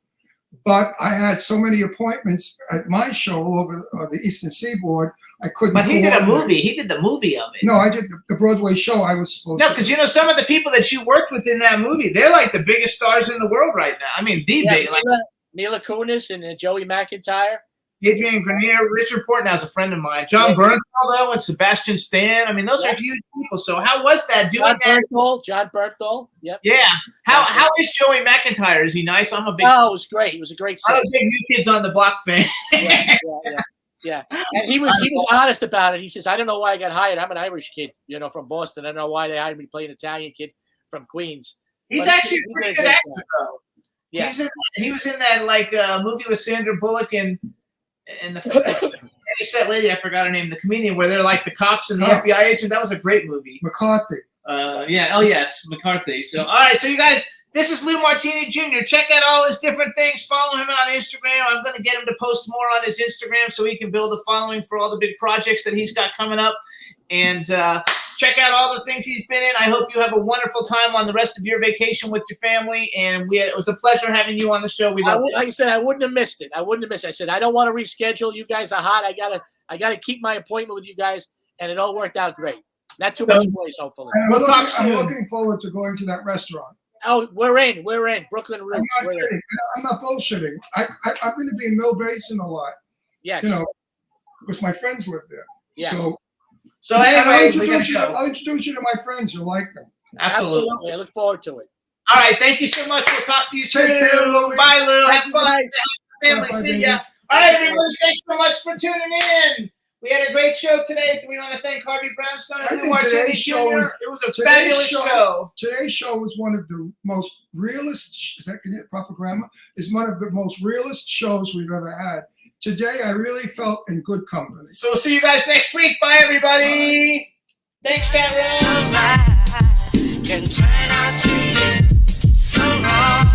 but I had so many appointments at my show over the Eastern Seaboard, I couldn't. But he did a movie. He did the movie of it. No, I did the Broadway show. I was supposed to. No, because some of the people that you worked with in that movie, they're like the biggest stars in the world right now. I mean, big. Like Mila Kunis and Joey McIntyre. Adrian Grenier, Richard Portnoy's a friend of mine. John Bernthal, though, and Sebastian Stan. I mean, those are huge people. So how was that doing that? John Bernthal. Yep. Yeah. How is Joey McIntyre? Is he nice? I'm a big. Oh, it was great. It was a great set. I'm a big New Kids on the Block fan. Yeah. And he was honest about it. He says, I don't know why I got hired. I'm an Irish kid, from Boston. I don't know why they hired me to play an Italian kid from Queens. He's actually a pretty good actor, though. Yeah. He was in that movie with Sandra Bullock and the set lady, I forgot her name, the comedian, where they're like the cops and the FBI agent. That was a great movie. McCarthy. McCarthy. So, all right, so you guys, this is Lou Martini Jr. Check out all his different things. Follow him on Instagram. I'm going to get him to post more on his Instagram so he can build a following for all the big projects that he's got coming up. And check out all the things he's been in. I hope you have a wonderful time on the rest of your vacation with your family. And it was a pleasure having you on the show. Like I said, I wouldn't have missed it. I said, I don't want to reschedule. You guys are hot. I gotta keep my appointment with you guys. And it all worked out great. Not too many ways, hopefully. We'll talk soon. I'm looking forward to going to that restaurant. Oh, we're in. Brooklyn Roots. I'm not bullshitting. I'm going to be in Mill Basin a lot. Yes. Because my friends live there. Yeah. So anyway, I'll introduce you to my friends. You'll like them. Absolutely. I look forward to it. All right. Thank you so much. We'll talk to you soon. Take care, Louie. Bye, Lou. Have fun. Guys. Family. See ya. All right, everybody. Thanks so much for tuning in. We had a great show today. We want to thank Harvey Brownstone and Lou Martini Jr. It was a fabulous show. Today's show was one of the most realist. Is that proper grammar? Is one of the most realist shows we've ever had. Today, I really felt in good company. So we'll see you guys next week. Bye, everybody. Thanks, Cameron. Can turn out to be so wrong.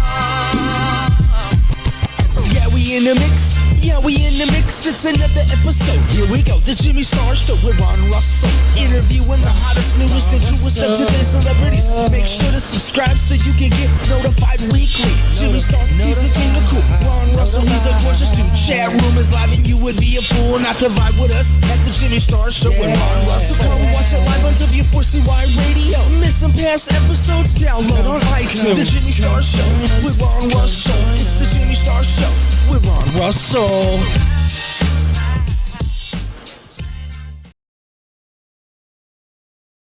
Yeah, we in the mix. Yeah, we in the mix, it's another episode. Here we go, the Jimmy Star Show with Ron Russell. Interviewing the hottest, newest, and truest of today's celebrities. Make sure to subscribe so you can get notified weekly. Jimmy Star, he's the king of cool. Ron Russell, he's a gorgeous dude. Chat room is live and you would be a fool not to vibe with us at the Jimmy Star Show with Ron Russell. So come watch it live on W4CY Radio. Miss some past episodes, download on iTunes. The Jimmy Star Show with Ron Russell. It's the Jimmy Star Show with Ron Russell.